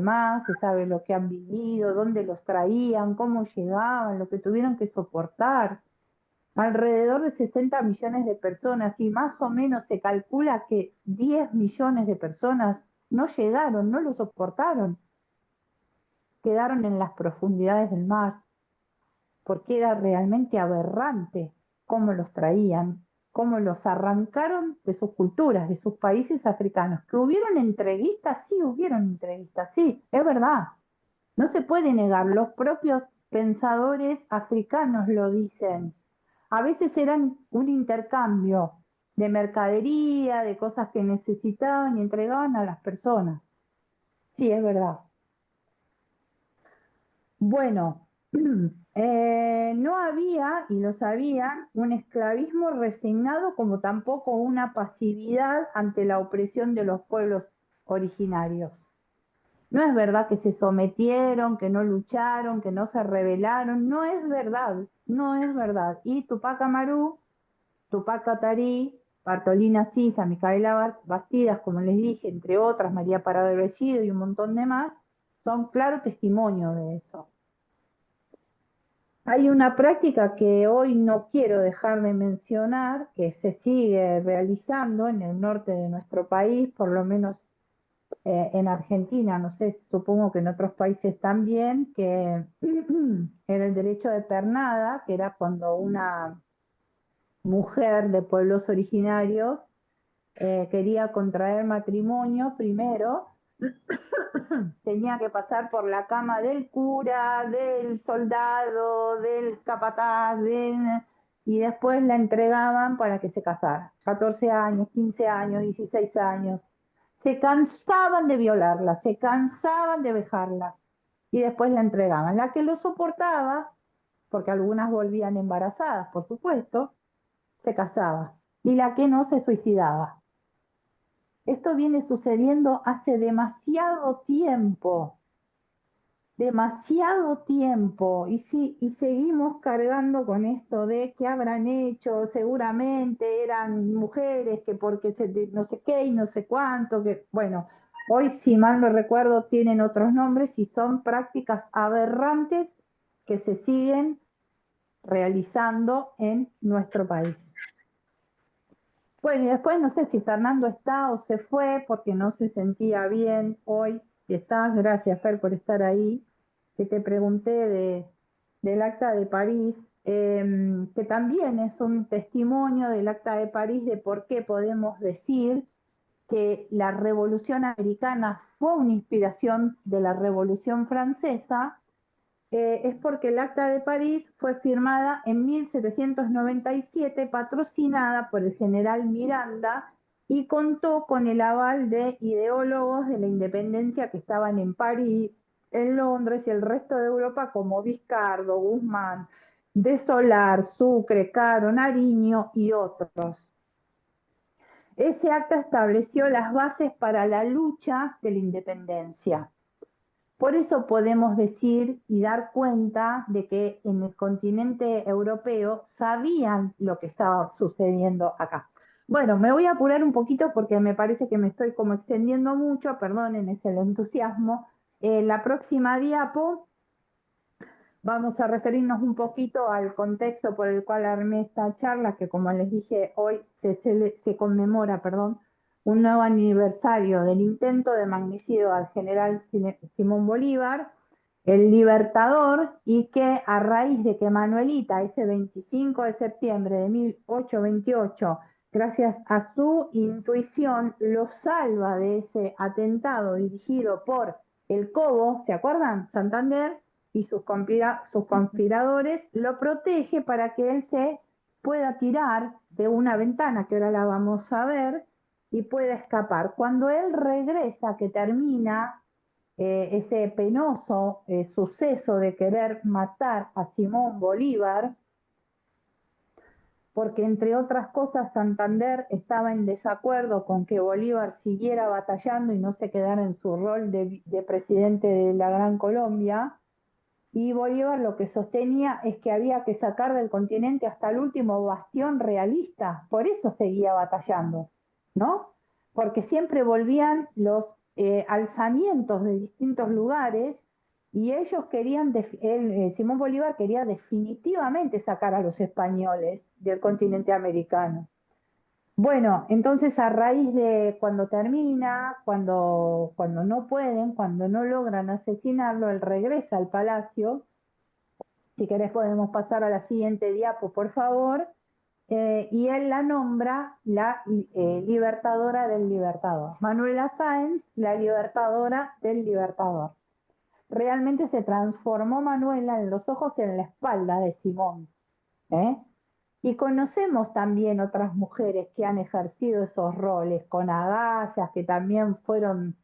más, se sabe lo que han vivido, dónde los traían, cómo llegaban, lo que tuvieron que soportar. Alrededor de 60 millones de personas y más o menos se calcula que 10 millones de personas no llegaron, no lo soportaron, quedaron en las profundidades del mar, porque era realmente aberrante cómo los traían, cómo los arrancaron de sus culturas, de sus países africanos. ¿Que hubieron entrevistas? Sí, hubieron entrevistas, sí, es verdad. No se puede negar, los propios pensadores africanos lo dicen. A veces eran un intercambio de mercadería, de cosas que necesitaban y entregaban a las personas. Sí, es verdad. Bueno, no había, y lo sabían, un esclavismo resignado como tampoco una pasividad ante la opresión de los pueblos originarios. No es verdad que se sometieron, que no lucharon, que no se rebelaron, no es verdad, no es verdad. Y Tupac Amaru, Tupac Katari, Bartolina Sisa, Micaela Bastidas, como les dije, entre otras, María Parado de Bellido y un montón de más, son claro testimonio de eso. Hay una práctica que hoy no quiero dejar de mencionar, que se sigue realizando en el norte de nuestro país, por lo menos en Argentina, no sé, supongo que en otros países también, que era el derecho de pernada, que era cuando una mujer de pueblos originarios quería contraer matrimonio primero, tenía que pasar por la cama del cura, del soldado, del capataz, y después la entregaban para que se casara. 14 años, 15 años, 16 años. Se cansaban de violarla, se cansaban de vejarla y después la entregaban. La que lo soportaba, porque algunas volvían embarazadas, por supuesto, se casaba. Y la que no se suicidaba. Esto viene sucediendo hace demasiado tiempo, y seguimos cargando con esto de que habrán hecho, seguramente eran mujeres que porque no sé qué y no sé cuánto, que bueno, hoy si mal no recuerdo tienen otros nombres y son prácticas aberrantes que se siguen realizando en nuestro país. Bueno, y después no sé si Fernando está o se fue porque no se sentía bien hoy. Si estás, gracias Fer por estar ahí. Que te pregunté del Acta de París, que también es un testimonio del Acta de París de por qué podemos decir que la Revolución Americana fue una inspiración de la Revolución Francesa. Es porque el Acta de París fue firmada en 1797, patrocinada por el general Miranda, y contó con el aval de ideólogos de la independencia que estaban en París, en Londres y el resto de Europa, como Vizcardo, Guzmán, de Solar, Sucre, Caro, Nariño y otros. Ese acta estableció las bases para la lucha de la independencia. Por eso podemos decir y dar cuenta de que en el continente europeo sabían lo que estaba sucediendo acá. Bueno, me voy a apurar un poquito porque me parece que me estoy como extendiendo mucho, perdonen, es el entusiasmo. La próxima diapo vamos a referirnos un poquito al contexto por el cual armé esta charla, que como les dije, hoy se conmemora, un nuevo aniversario del intento de magnicidio al general Simón Bolívar, el Libertador, y que a raíz de que Manuelita, ese 25 de septiembre de 1828, gracias a su intuición, lo salva de ese atentado dirigido por el Cobo, ¿se acuerdan? Santander, y sus conspiradores, lo protege para que él se pueda tirar de una ventana, que ahora la vamos a ver, y pueda escapar. Cuando él regresa, que termina ese penoso suceso de querer matar a Simón Bolívar, porque entre otras cosas Santander estaba en desacuerdo con que Bolívar siguiera batallando y no se quedara en su rol de presidente de la Gran Colombia, y Bolívar lo que sostenía es que había que sacar del continente hasta el último bastión realista, por eso seguía batallando, ¿no? Porque siempre volvían los alzamientos de distintos lugares y ellos querían, Simón Bolívar quería definitivamente sacar a los españoles del continente americano. Bueno, entonces a raíz de cuando termina, cuando no pueden, cuando no logran asesinarlo, él regresa al palacio. Si querés podemos pasar a la siguiente diapo, por favor. Y él la nombra la libertadora del Libertador. Manuela Sáenz, la libertadora del Libertador. Realmente se transformó Manuela en los ojos y en la espalda de Simón. Y conocemos también otras mujeres que han ejercido esos roles, con agallas, que también fueron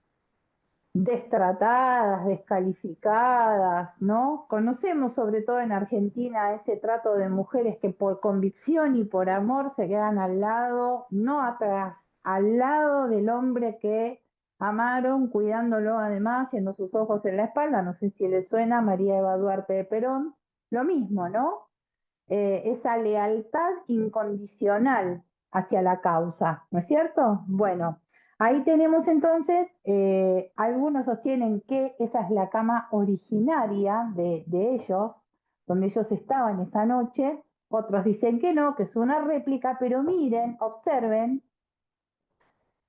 destratadas, descalificadas, ¿no? Conocemos sobre todo en Argentina ese trato de mujeres que por convicción y por amor se quedan al lado, no atrás, al lado del hombre que amaron, cuidándolo además, siendo sus ojos en la espalda. No sé si le suena María Eva Duarte de Perón, lo mismo, ¿no? Esa lealtad incondicional hacia la causa, ¿no es cierto? Bueno, ahí tenemos entonces, algunos sostienen que esa es la cama originaria de ellos, donde ellos estaban esa noche, otros dicen que no, que es una réplica, pero miren, observen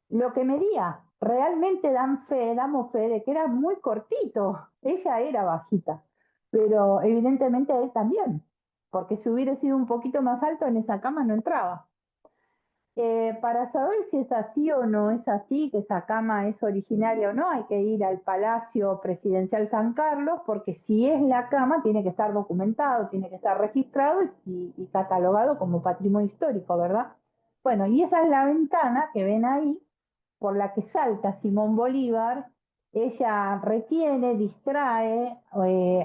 lo que medía. Realmente damos fe de que era muy cortito. Ella era bajita, pero evidentemente él también, porque si hubiera sido un poquito más alto en esa cama no entraba. Para saber si es así o no es así, que esa cama es originaria o no, hay que ir al Palacio Presidencial San Carlos, porque si es la cama tiene que estar documentado, tiene que estar registrado y catalogado como patrimonio histórico, ¿verdad? Bueno, y esa es la ventana que ven ahí, por la que salta Simón Bolívar. Ella retiene, distrae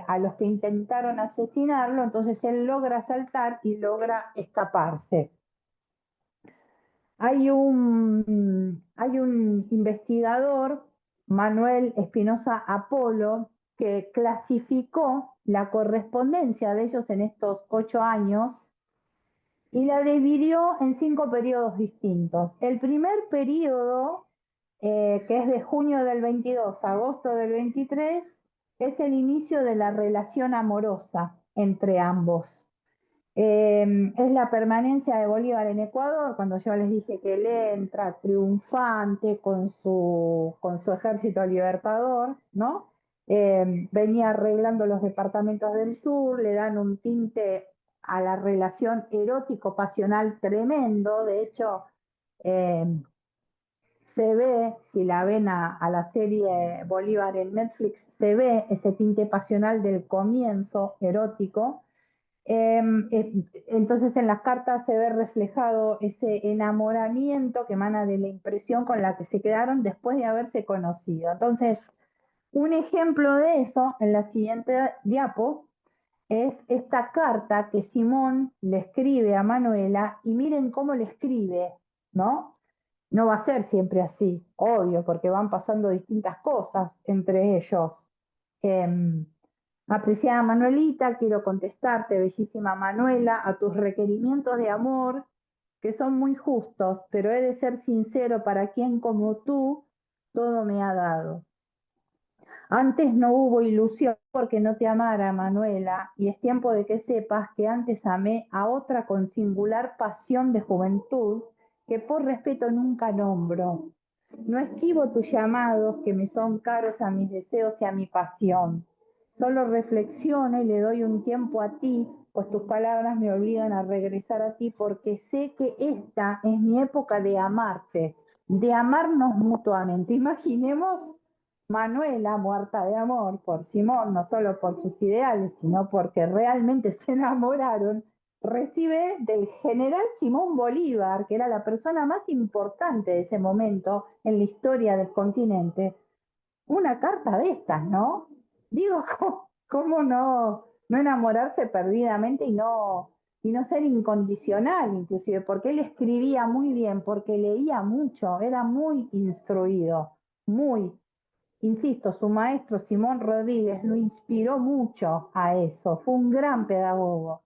a los que intentaron asesinarlo, entonces él logra saltar y logra escaparse. Hay un investigador, Manuel Espinosa Apolo, que clasificó la correspondencia de ellos en estos 8 años y la dividió en 5 periodos distintos. El primer periodo, que es de junio del 22 a agosto del 23, es el inicio de la relación amorosa entre ambos. Es la permanencia de Bolívar en Ecuador, cuando yo les dije que él entra triunfante con su ejército libertador, ¿no? Venía arreglando los departamentos del sur, le dan un tinte a la relación erótico-pasional tremendo. De hecho, se ve, si la ven a la serie Bolívar en Netflix, se ve ese tinte pasional del comienzo erótico. Entonces en las cartas se ve reflejado ese enamoramiento que emana de la impresión con la que se quedaron después de haberse conocido. Entonces, un ejemplo de eso, en la siguiente diapo, es esta carta que Simón le escribe a Manuela, y miren cómo le escribe, ¿no? No va a ser siempre así, obvio, porque van pasando distintas cosas entre ellos. Apreciada Manuelita, quiero contestarte, bellísima Manuela, a tus requerimientos de amor, que son muy justos, pero he de ser sincero, para quien como tú todo me ha dado. Antes no hubo ilusión porque no te amara, Manuela, y es tiempo de que sepas que antes amé a otra con singular pasión de juventud, que por respeto nunca nombro. No esquivo tus llamados, que me son caros a mis deseos y a mi pasión. Solo reflexiono y le doy un tiempo a ti, pues tus palabras me obligan a regresar a ti, porque sé que esta es mi época de amarte, de amarnos mutuamente. Imaginemos Manuela, muerta de amor por Simón, no solo por sus ideales, sino porque realmente se enamoraron, recibe del general Simón Bolívar, que era la persona más importante de ese momento en la historia del continente, una carta de estas, ¿no? Digo, ¿cómo no enamorarse perdidamente y no ser incondicional, inclusive? Porque él escribía muy bien, porque leía mucho, era muy instruido, muy. Insisto, su maestro Simón Rodríguez lo inspiró mucho a eso, fue un gran pedagogo.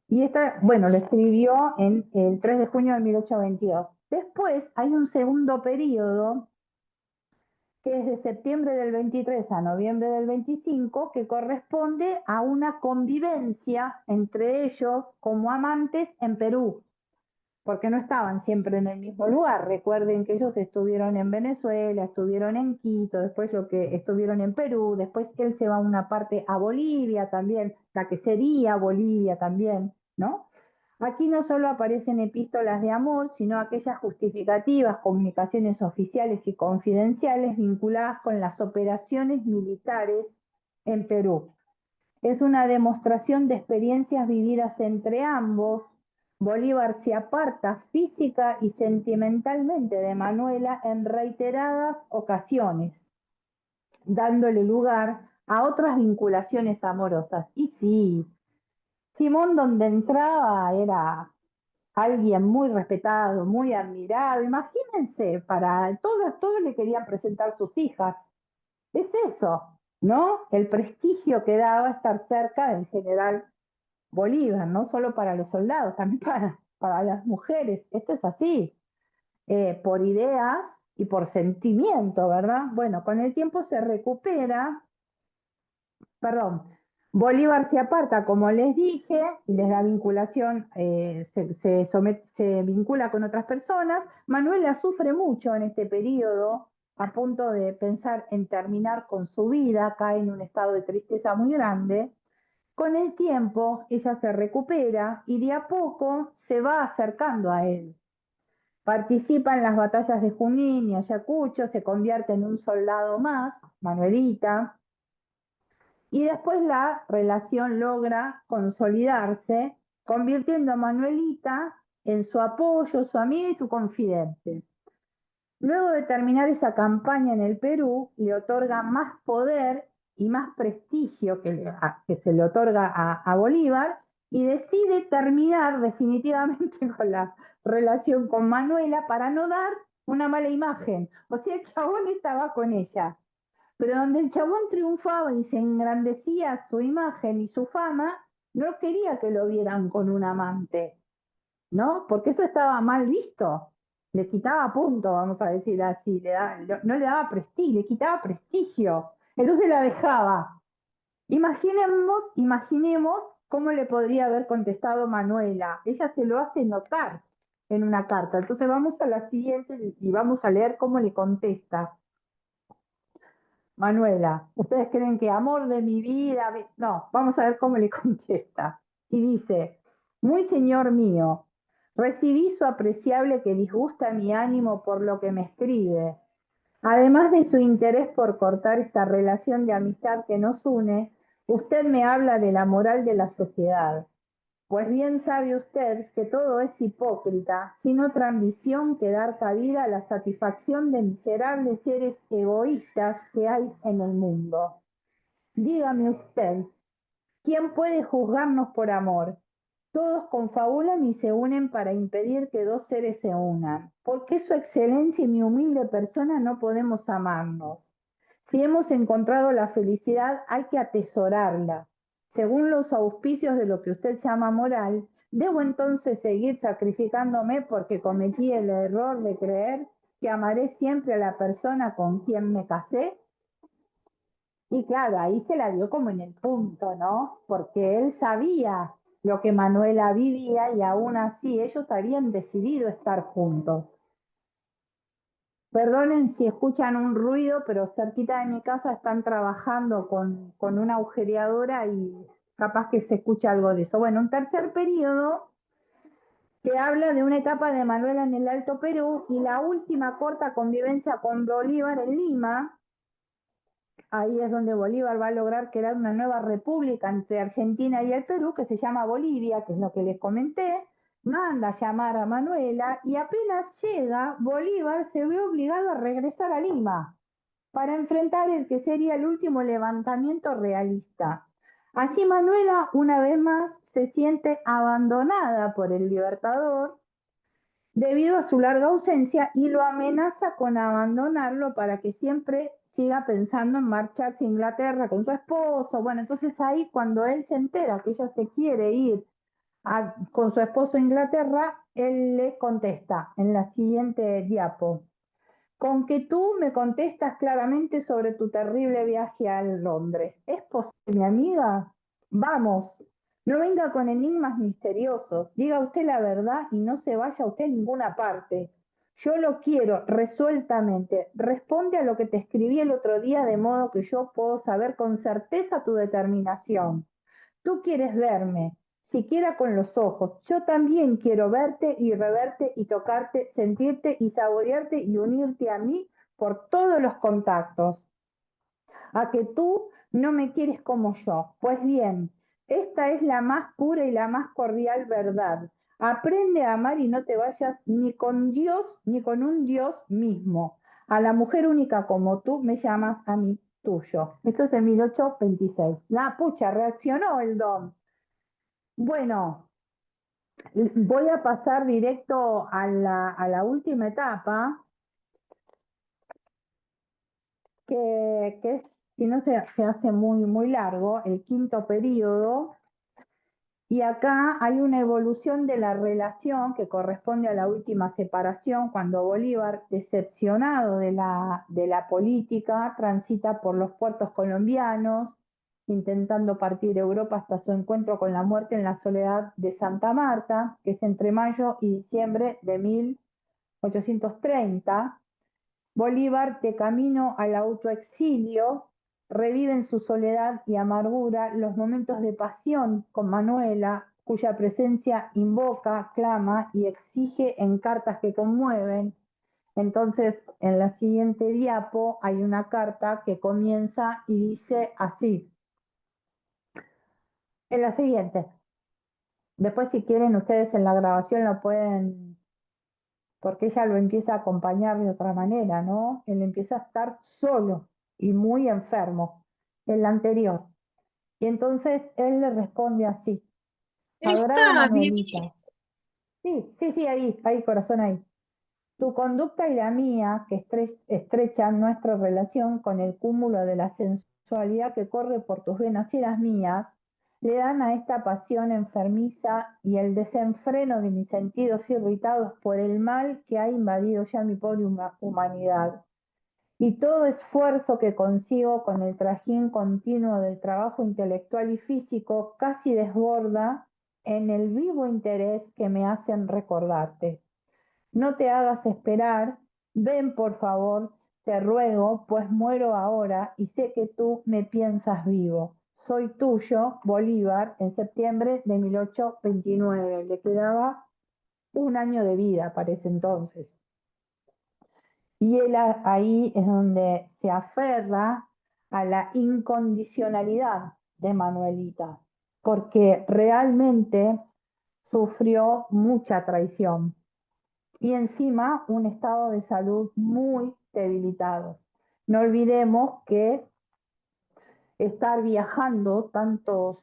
Y esta, bueno, lo escribió en el 3 de junio de 1822. Después hay un segundo periodo, que es de septiembre del 23 a noviembre del 25, que corresponde a una convivencia entre ellos como amantes en Perú, porque no estaban siempre en el mismo lugar. Recuerden que ellos estuvieron en Venezuela, estuvieron en Quito, después lo que estuvieron en Perú, después él se va una parte a Bolivia también, la que sería Bolivia también, ¿no? Aquí no solo aparecen epístolas de amor, sino aquellas justificativas, comunicaciones oficiales y confidenciales vinculadas con las operaciones militares en Perú. Es una demostración de experiencias vividas entre ambos. Bolívar se aparta física y sentimentalmente de Manuela en reiteradas ocasiones. dándole lugar a otras vinculaciones amorosas. Y sí, Simón donde entraba era alguien muy respetado, muy admirado. Imagínense, para todos le querían presentar sus hijas. Es eso, ¿no? El prestigio que daba estar cerca del general Bolívar, no solo para los soldados, también para las mujeres. Esto es así, por ideas y por sentimiento, ¿verdad? Bueno, con el tiempo se recupera, perdón, Bolívar se aparta, como les dije, y les da vinculación, se vincula con otras personas. Manuela sufre mucho en este periodo, a punto de pensar en terminar con su vida, cae en un estado de tristeza muy grande. Con el tiempo, ella se recupera y de a poco se va acercando a él. Participa en las batallas de Junín y Ayacucho, se convierte en un soldado más, Manuelita, y después la relación logra consolidarse, convirtiendo a Manuelita en su apoyo, su amiga y su confidente. Luego de terminar esa campaña en el Perú, le otorga más poder y más prestigio que se le otorga a Bolívar, y decide terminar definitivamente con la relación con Manuela para no dar una mala imagen. O sea, el chabón estaba con ella, pero donde el chabón triunfaba y se engrandecía su imagen y su fama, no quería que lo vieran con un amante, ¿no? Porque eso estaba mal visto. Le quitaba punto, vamos a decir así, no le daba prestigio, le quitaba prestigio. Entonces la dejaba. Imaginemos cómo le podría haber contestado Manuela. Ella se lo hace notar en una carta. Entonces vamos a la siguiente y vamos a leer cómo le contesta. Manuela, ¿ustedes creen que amor de mi vida? No, vamos a ver cómo le contesta. Y dice, muy señor mío, recibí su apreciable que disgusta mi ánimo por lo que me escribe. Además de su interés por cortar esta relación de amistad que nos une, usted me habla de la moral de la sociedad. Pues bien sabe usted que todo es hipócrita, sin otra ambición que dar cabida a la satisfacción de miserables seres egoístas que hay en el mundo. Dígame usted, ¿quién puede juzgarnos por amor? Todos confabulan y se unen para impedir que dos seres se unan. ¿Por qué su excelencia y mi humilde persona no podemos amarnos? Si hemos encontrado la felicidad, hay que atesorarla. Según los auspicios de lo que usted llama moral, ¿debo entonces seguir sacrificándome porque cometí el error de creer que amaré siempre a la persona con quien me casé? Y claro, ahí se la dio como en el punto, ¿no? Porque él sabía lo que Manuela vivía y aún así ellos habían decidido estar juntos. Perdonen si escuchan un ruido, pero cerquita de mi casa están trabajando con una agujereadora y capaz que se escucha algo de eso. Bueno, un tercer periodo que habla de una etapa de Manuela en el Alto Perú y la última corta convivencia con Bolívar en Lima. Ahí es donde Bolívar va a lograr crear una nueva república entre Argentina y el Perú que se llama Bolivia, que es lo que les comenté. Manda a llamar a Manuela y apenas llega, Bolívar se ve obligado a regresar a Lima para enfrentar el que sería el último levantamiento realista. Así Manuela, una vez más, se siente abandonada por el Libertador debido a su larga ausencia y lo amenaza con abandonarlo para que siempre siga pensando en marcharse a Inglaterra con su esposo. Bueno, entonces ahí cuando él se entera que ella se quiere ir con su esposo a Inglaterra, él le contesta en la siguiente diapo. Con que tú me contestas claramente sobre tu terrible viaje a Londres. ¿Es posible, mi amiga? Vamos, no venga con enigmas misteriosos. Diga usted la verdad y no se vaya usted a ninguna parte. Yo lo quiero resueltamente. Responde a lo que te escribí el otro día de modo que yo puedo saber con certeza tu determinación. Tú quieres verme, siquiera con los ojos. Yo también quiero verte y reverte y tocarte, sentirte y saborearte y unirte a mí por todos los contactos. A que tú no me quieres como yo. Pues bien, esta es la más pura y la más cordial verdad. Aprende a amar y no te vayas ni con Dios ni con un Dios mismo. A la mujer única como tú me llamas a mí. tuyo. Esto es en 1826. La pucha, reaccionó el don. Bueno, voy a pasar directo a la última etapa, que es, si no se hace muy largo, el quinto periodo. Y acá hay una evolución de la relación que corresponde a la última separación, cuando Bolívar, decepcionado de la política, transita por los puertos colombianos, intentando partir de Europa hasta su encuentro con la muerte en la soledad de Santa Marta, que es entre mayo y diciembre de 1830. Bolívar, de camino al autoexilio, revive en su soledad y amargura los momentos de pasión con Manuela, cuya presencia invoca, clama y exige en cartas que conmueven. Entonces, en la siguiente diapo hay una carta que comienza y dice así. En la siguiente. Después, si quieren, ustedes en la grabación lo pueden, porque ella lo empieza a acompañar de otra manera, ¿no? Él empieza a estar solo y muy enfermo, el anterior. Y entonces él le responde así: adorada Esta Manuelita. Sí, ahí, corazón, ahí. Tu conducta y la mía, que estrechan nuestra relación con el cúmulo de la sensualidad que corre por tus venas y las mías, le dan a esta pasión enfermiza y el desenfreno de mis sentidos irritados por el mal que ha invadido ya mi pobre humanidad. Y todo esfuerzo que consigo con el trajín continuo del trabajo intelectual y físico casi desborda en el vivo interés que me hacen recordarte. No te hagas esperar, ven por favor, te ruego, pues muero ahora y sé que tú me piensas vivo. Soy tuyo, Bolívar, en septiembre de 1829. Le quedaba un año de vida para ese entonces. Y él ahí es donde se aferra a la incondicionalidad de Manuelita, porque realmente sufrió mucha traición y encima un estado de salud muy debilitado. No olvidemos que estar viajando tantos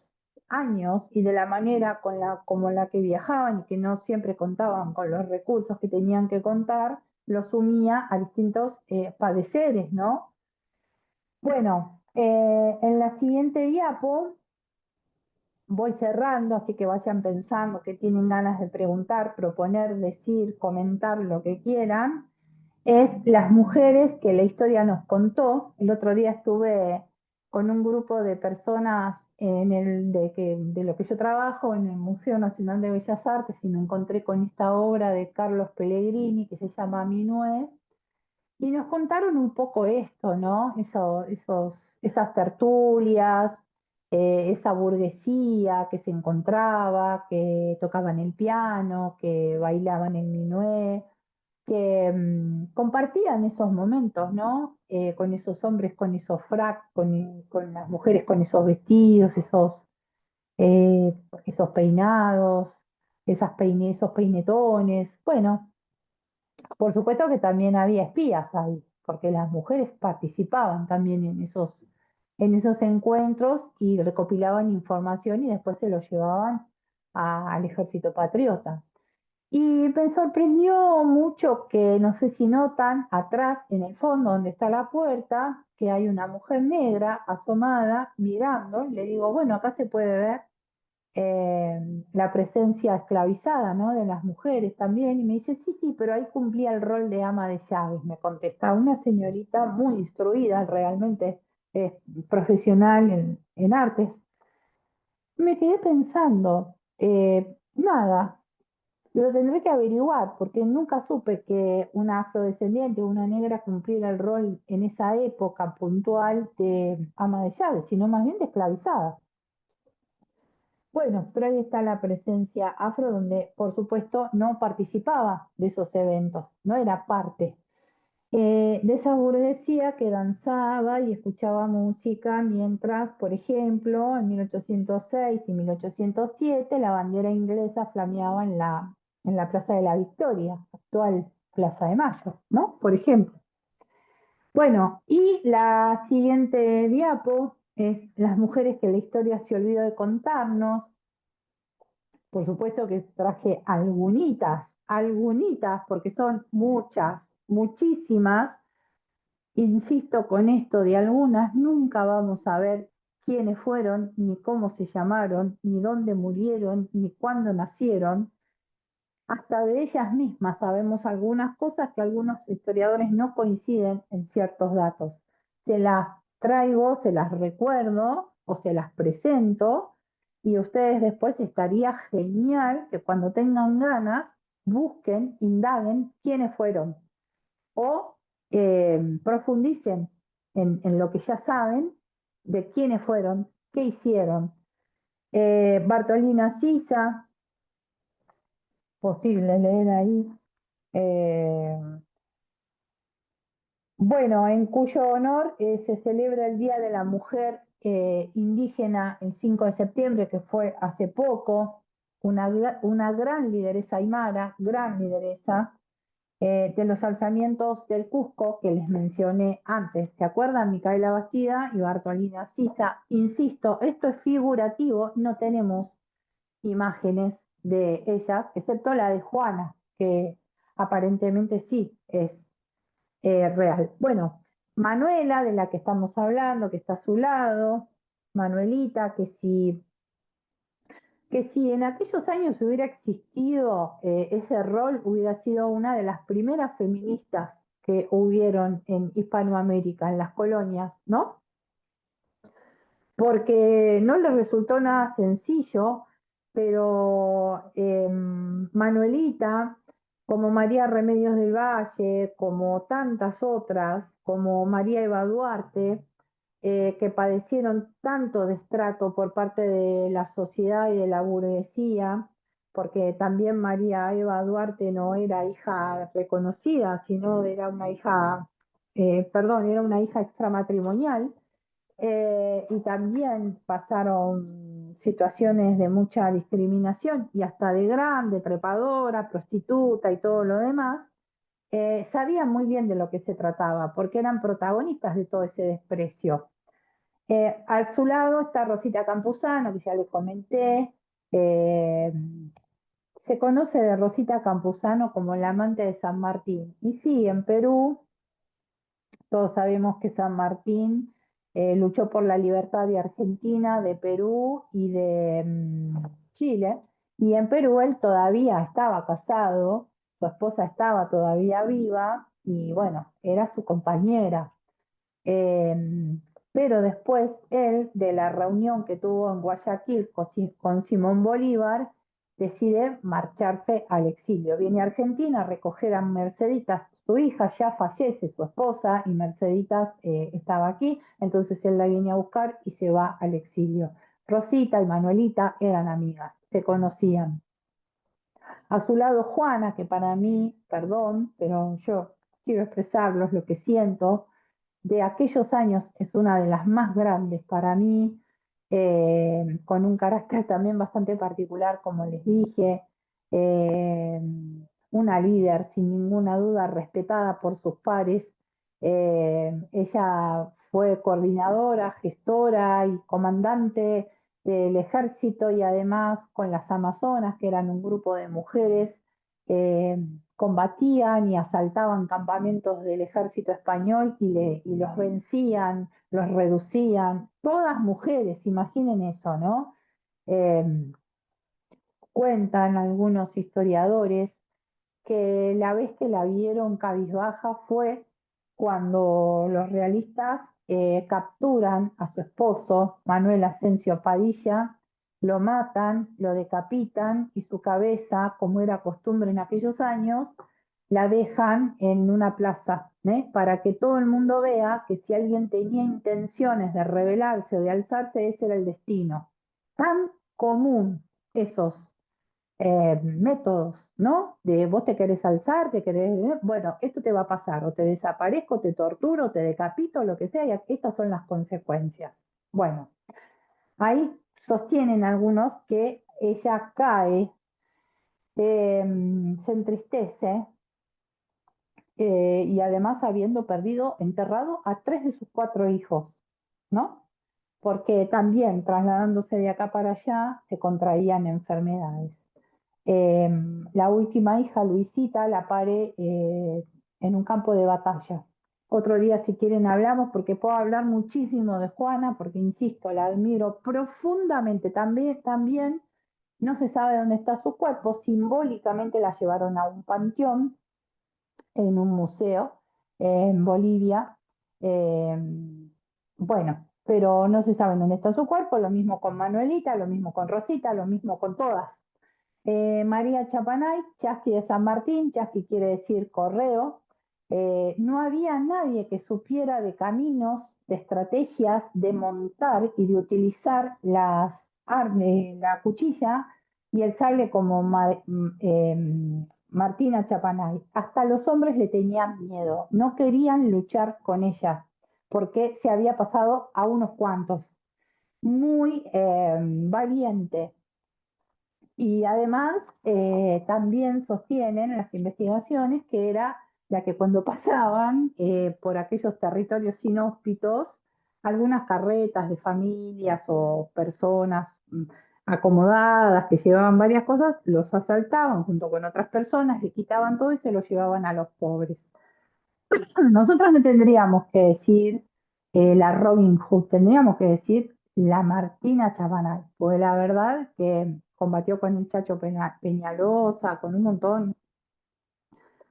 años y de la manera como la que viajaban y que no siempre contaban con los recursos que tenían que contar, los sumía a distintos padeceres, ¿no? Bueno, en la siguiente diapo voy cerrando, así que vayan pensando que tienen ganas de preguntar, proponer, decir, comentar lo que quieran. Es las mujeres que la historia nos contó. El otro día estuve con un grupo de personas de lo que yo trabajo en el Museo Nacional de Bellas Artes y me encontré con esta obra de Carlos Pellegrini que se llama Minué y nos contaron un poco esto, ¿no? Esas tertulias, esa burguesía que se encontraba, que tocaban el piano, que bailaban el minué, que compartían esos momentos, ¿no? Con esos hombres, con esos fracs, con las mujeres, con esos vestidos, esos peinados, esos peinetones. Bueno, por supuesto que también había espías ahí, porque las mujeres participaban también en esos encuentros y recopilaban información y después se lo llevaban al ejército patriota. Y me sorprendió mucho que, no sé si notan, atrás, en el fondo donde está la puerta, que hay una mujer negra asomada, mirando. Le digo, bueno, acá se puede ver la presencia esclavizada, ¿no? De las mujeres también. Y me dice, sí, pero ahí cumplía el rol de ama de llaves. Me contesta una señorita muy instruida, realmente profesional en artes. Me quedé pensando, nada. Lo tendré que averiguar, porque nunca supe que una afrodescendiente o una negra cumpliera el rol en esa época puntual de ama de llaves, sino más bien de esclavizada. Bueno, pero ahí está la presencia afro, donde por supuesto no participaba de esos eventos, no era parte de esa burguesía que danzaba y escuchaba música mientras, por ejemplo, en 1806 y 1807 la bandera inglesa flameaba en la Plaza de la Victoria, actual Plaza de Mayo, ¿no? Por ejemplo. Bueno, y la siguiente diapo es las mujeres que la historia se olvidó de contarnos. Por supuesto que traje algunitas, porque son muchas, muchísimas. Insisto con esto de algunas, nunca vamos a ver quiénes fueron, ni cómo se llamaron, ni dónde murieron, ni cuándo nacieron. Hasta de ellas mismas sabemos algunas cosas que algunos historiadores no coinciden en ciertos datos. Se las traigo, se las recuerdo o se las presento y ustedes después estaría genial que cuando tengan ganas busquen, indaguen quiénes fueron o profundicen en lo que ya saben de quiénes fueron, qué hicieron. Bartolina Sisa, posible leer ahí. Bueno, en cuyo honor se celebra el Día de la Mujer Indígena el 5 de septiembre, que fue hace poco, una gran lideresa aymara, gran lideresa, de los alzamientos del Cusco que les mencioné antes. ¿Se acuerdan? Micaela Bastida y Bartolina Sisa. Insisto, esto es figurativo, no tenemos imágenes de ellas, excepto la de Juana, que aparentemente sí es real. Bueno, Manuela, de la que estamos hablando, que está a su lado, Manuelita, que si en aquellos años hubiera existido ese rol, hubiera sido una de las primeras feministas que hubieron en Hispanoamérica, en las colonias, ¿no? Porque no le resultó nada sencillo, pero Manuelita, como María Remedios del Valle, como tantas otras, como María Eva Duarte, que padecieron tanto destrato por parte de la sociedad y de la burguesía, porque también María Eva Duarte no era hija reconocida, sino era una hija, era una hija extramatrimonial, y también pasaron situaciones de mucha discriminación y hasta de grande, trepadora, prostituta y todo lo demás, sabían muy bien de lo que se trataba, porque eran protagonistas de todo ese desprecio. A su lado está Rosita Campuzano, que ya les comenté. eh, Se conoce de Rosita Campuzano como la amante de San Martín. Y sí, en Perú todos sabemos que San Martín luchó por la libertad de Argentina, de Perú y de Chile. Y en Perú él todavía estaba casado, su esposa estaba todavía viva y bueno, era su compañera. Eh, pero después él, de la reunión que tuvo en Guayaquil con Simón Bolívar, decide marcharse al exilio. Viene a Argentina a recoger a Merceditas, su hija ya fallece, su esposa, y Merceditas estaba aquí, entonces él la viene a buscar y se va al exilio. Rosita y Manuelita eran amigas, se conocían. A su lado Juana, que para mí, perdón, pero yo quiero expresarlo, es lo que siento, de aquellos años es una de las más grandes para mí, con un carácter también bastante particular, como les dije, eh, una líder sin ninguna duda respetada por sus pares. Ella fue coordinadora, gestora y comandante del ejército y además con las Amazonas, que eran un grupo de mujeres, eh, combatían y asaltaban campamentos del ejército español y los vencían, los reducían, todas mujeres, imaginen eso, ¿no? Eh, Cuentan algunos historiadores que la vez que la vieron cabizbaja fue cuando los realistas capturan a su esposo, Manuel Asensio Padilla, lo matan, lo decapitan y su cabeza, como era costumbre en aquellos años, la dejan en una plaza, para que todo el mundo vea que si alguien tenía intenciones de rebelarse o de alzarse, ese era el destino. Tan común esos métodos, ¿no? De vos te querés alzar, bueno, esto te va a pasar, o te desaparezco, te torturo, te decapito, lo que sea, y estas son las consecuencias. Bueno, ahí sostienen algunos que ella cae, se entristece, y además habiendo enterrado a 3 de sus 4 hijos, ¿no? Porque también trasladándose de acá para allá se contraían enfermedades. La última hija, Luisita, la pare en un campo de batalla. Otro día, si quieren, hablamos, porque puedo hablar muchísimo de Juana, porque insisto, la admiro profundamente. También no se sabe dónde está su cuerpo. Simbólicamente la llevaron a un panteón en un museo en Bolivia. Eh, bueno, pero no se sabe dónde está su cuerpo. Lo mismo con Manuelita, lo mismo con Rosita, lo mismo con todas. María Chapanay, Chasqui de San Martín, Chasqui quiere decir correo. No había nadie que supiera de caminos, de estrategias, de montar y de utilizar la cuchilla y el sable como Martina Chapanay. Hasta los hombres le tenían miedo, no querían luchar con ella, porque se había pasado a unos cuantos. Muy valiente. Y además también sostienen las investigaciones que era la que cuando pasaban por aquellos territorios inhóspitos, algunas carretas de familias o personas acomodadas que llevaban varias cosas, los asaltaban junto con otras personas, le quitaban todo y se lo llevaban a los pobres. Nosotros no tendríamos que decir la Robin Hood, tendríamos que decir la Martina Chabanal, porque la verdad que combatió con el Chacho Peñalosa, con un montón,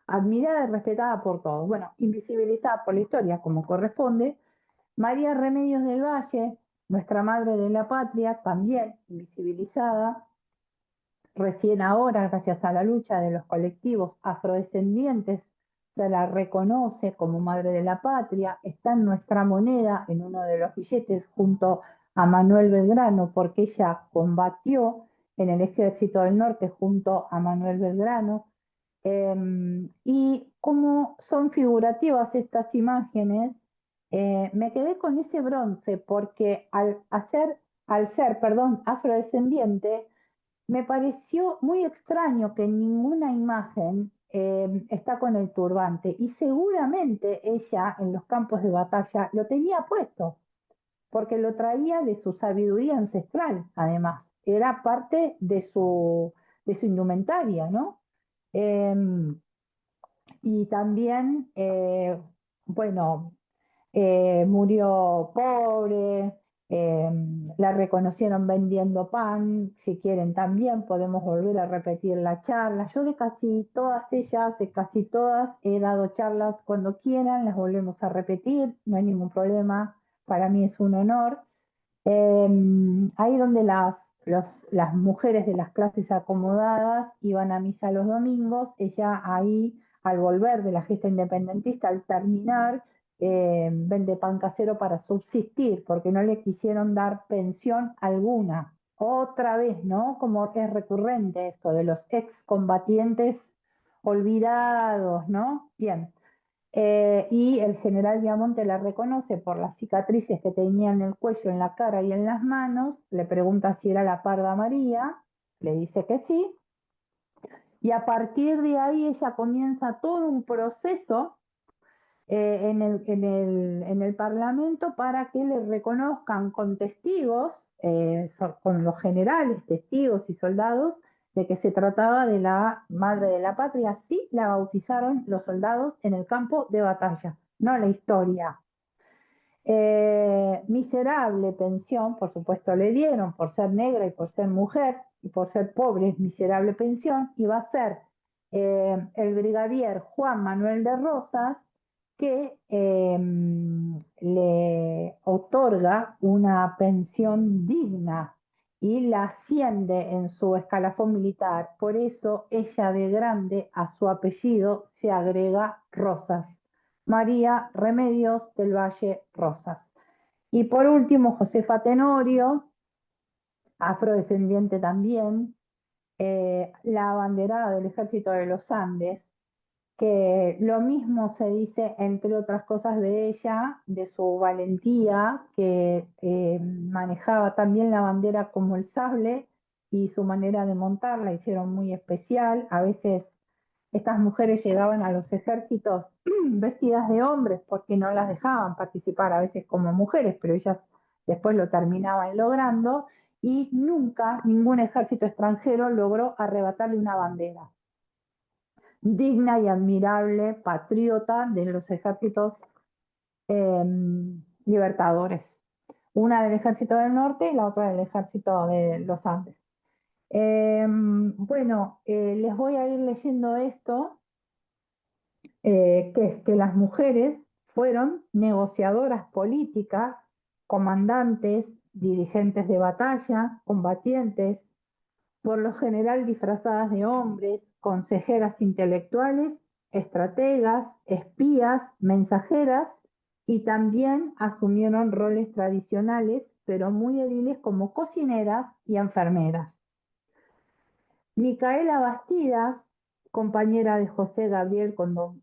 admirada y respetada por todos. Bueno, invisibilizada por la historia, como corresponde. María Remedios del Valle, nuestra madre de la patria, también invisibilizada. Recién ahora, gracias a la lucha de los colectivos afrodescendientes, se la reconoce como madre de la patria, está en nuestra moneda, en uno de los billetes, junto a Manuel Belgrano, porque ella combatió en el Ejército del Norte junto a Manuel Belgrano. Y como son figurativas estas imágenes, me quedé con ese bronce, porque al ser, perdón, afrodescendiente, me pareció muy extraño que en ninguna imagen está con el turbante y seguramente ella en los campos de batalla lo tenía puesto, porque lo traía de su sabiduría ancestral, además, era parte de su indumentaria, ¿no? Em, y también, bueno, murió pobre, la reconocieron vendiendo pan, si quieren también podemos volver a repetir la charla. Yo de casi todas ellas, de casi todas, he dado charlas cuando quieran, las volvemos a repetir, no hay ningún problema, para mí es un honor. Ahí donde las mujeres de las clases acomodadas iban a misa los domingos, ella ahí, al volver de la gesta independentista, al terminar, vende pan casero para subsistir, porque no le quisieron dar pensión alguna. Otra vez, ¿no? Como es recurrente esto de los excombatientes olvidados, ¿no? Bien. Y el general Viamonte la reconoce por las cicatrices que tenía en el cuello, en la cara y en las manos, le pregunta si era la Parda María, le dice que sí, y a partir de ahí ella comienza todo un proceso en el Parlamento para que le reconozcan con testigos, con los generales, testigos y soldados, de que se trataba de la madre de la patria. Sí la bautizaron los soldados en el campo de batalla, no la historia. Miserable pensión, por supuesto le dieron por ser negra y por ser mujer y por ser pobre, miserable pensión, y va a ser el brigadier Juan Manuel de Rosas que le otorga una pensión digna y la asciende en su escalafón militar. Por eso ella de grande a su apellido se agrega Rosas. María Remedios del Valle Rosas. Y por último, Josefa Tenorio, afrodescendiente también, la abanderada del Ejército de los Andes, que lo mismo se dice, entre otras cosas, de ella, de su valentía, que manejaba también la bandera como el sable y su manera de montarla hicieron muy especial. A veces Estas mujeres llegaban a los ejércitos vestidas de hombres porque no las dejaban participar a veces como mujeres, pero ellas después lo terminaban logrando y nunca ningún ejército extranjero logró arrebatarle una bandera. Digna y admirable patriota de los ejércitos libertadores. Una del ejército del norte y la otra del ejército de los Andes. Les voy a ir leyendo esto, que es que las mujeres fueron negociadoras políticas, comandantes, dirigentes de batalla, combatientes, por lo general disfrazadas de hombres, consejeras intelectuales, estrategas, espías, mensajeras, y también asumieron roles tradicionales, pero muy ediles, como cocineras y enfermeras. Micaela Bastidas, compañera de José Gabriel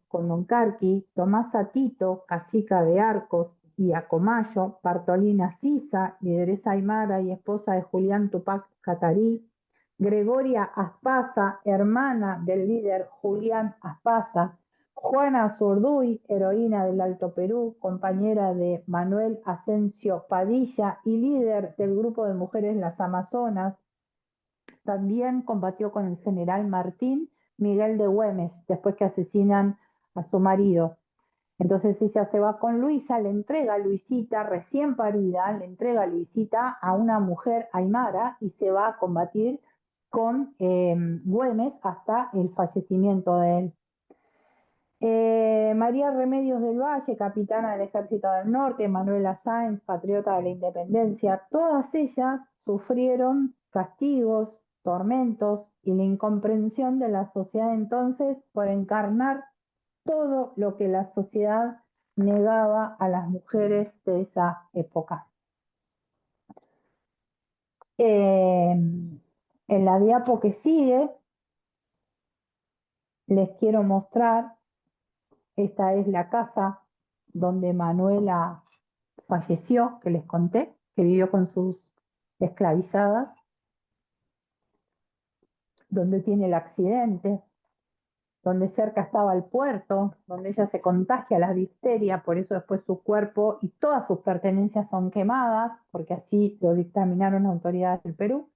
Condoncarqui, Tomasa Tito, cacica de Arcos y Acomayo, Bartolina Sisa, lideresa aymara y esposa de Julián Tupac Catarí, Gregoria Aspaza, hermana del líder Julián Aspaza, Juana Zurduy, heroína del Alto Perú, compañera de Manuel Asensio Padilla y líder del grupo de mujeres Las Amazonas. También combatió con el general Martín Miguel de Güemes, después que asesinan a su marido. Entonces ella se va con Luisa, le entrega a Luisita, recién parida, le entrega a Luisita a una mujer aymara y se va a combatir con Güemes hasta el fallecimiento de él. María Remedios del Valle, capitana del Ejército del Norte, Manuela Sáenz, patriota de la Independencia, todas ellas sufrieron castigos, tormentos y la incomprensión de la sociedad entonces por encarnar todo lo que la sociedad negaba a las mujeres de esa época. En la diapo que sigue les quiero mostrar, esta es la casa donde Manuela falleció, que les conté, que vivió con sus esclavizadas, donde tiene el accidente, donde cerca estaba el puerto, donde ella se contagia la difteria, por eso después su cuerpo y todas sus pertenencias son quemadas, porque así lo dictaminaron las autoridades del Perú.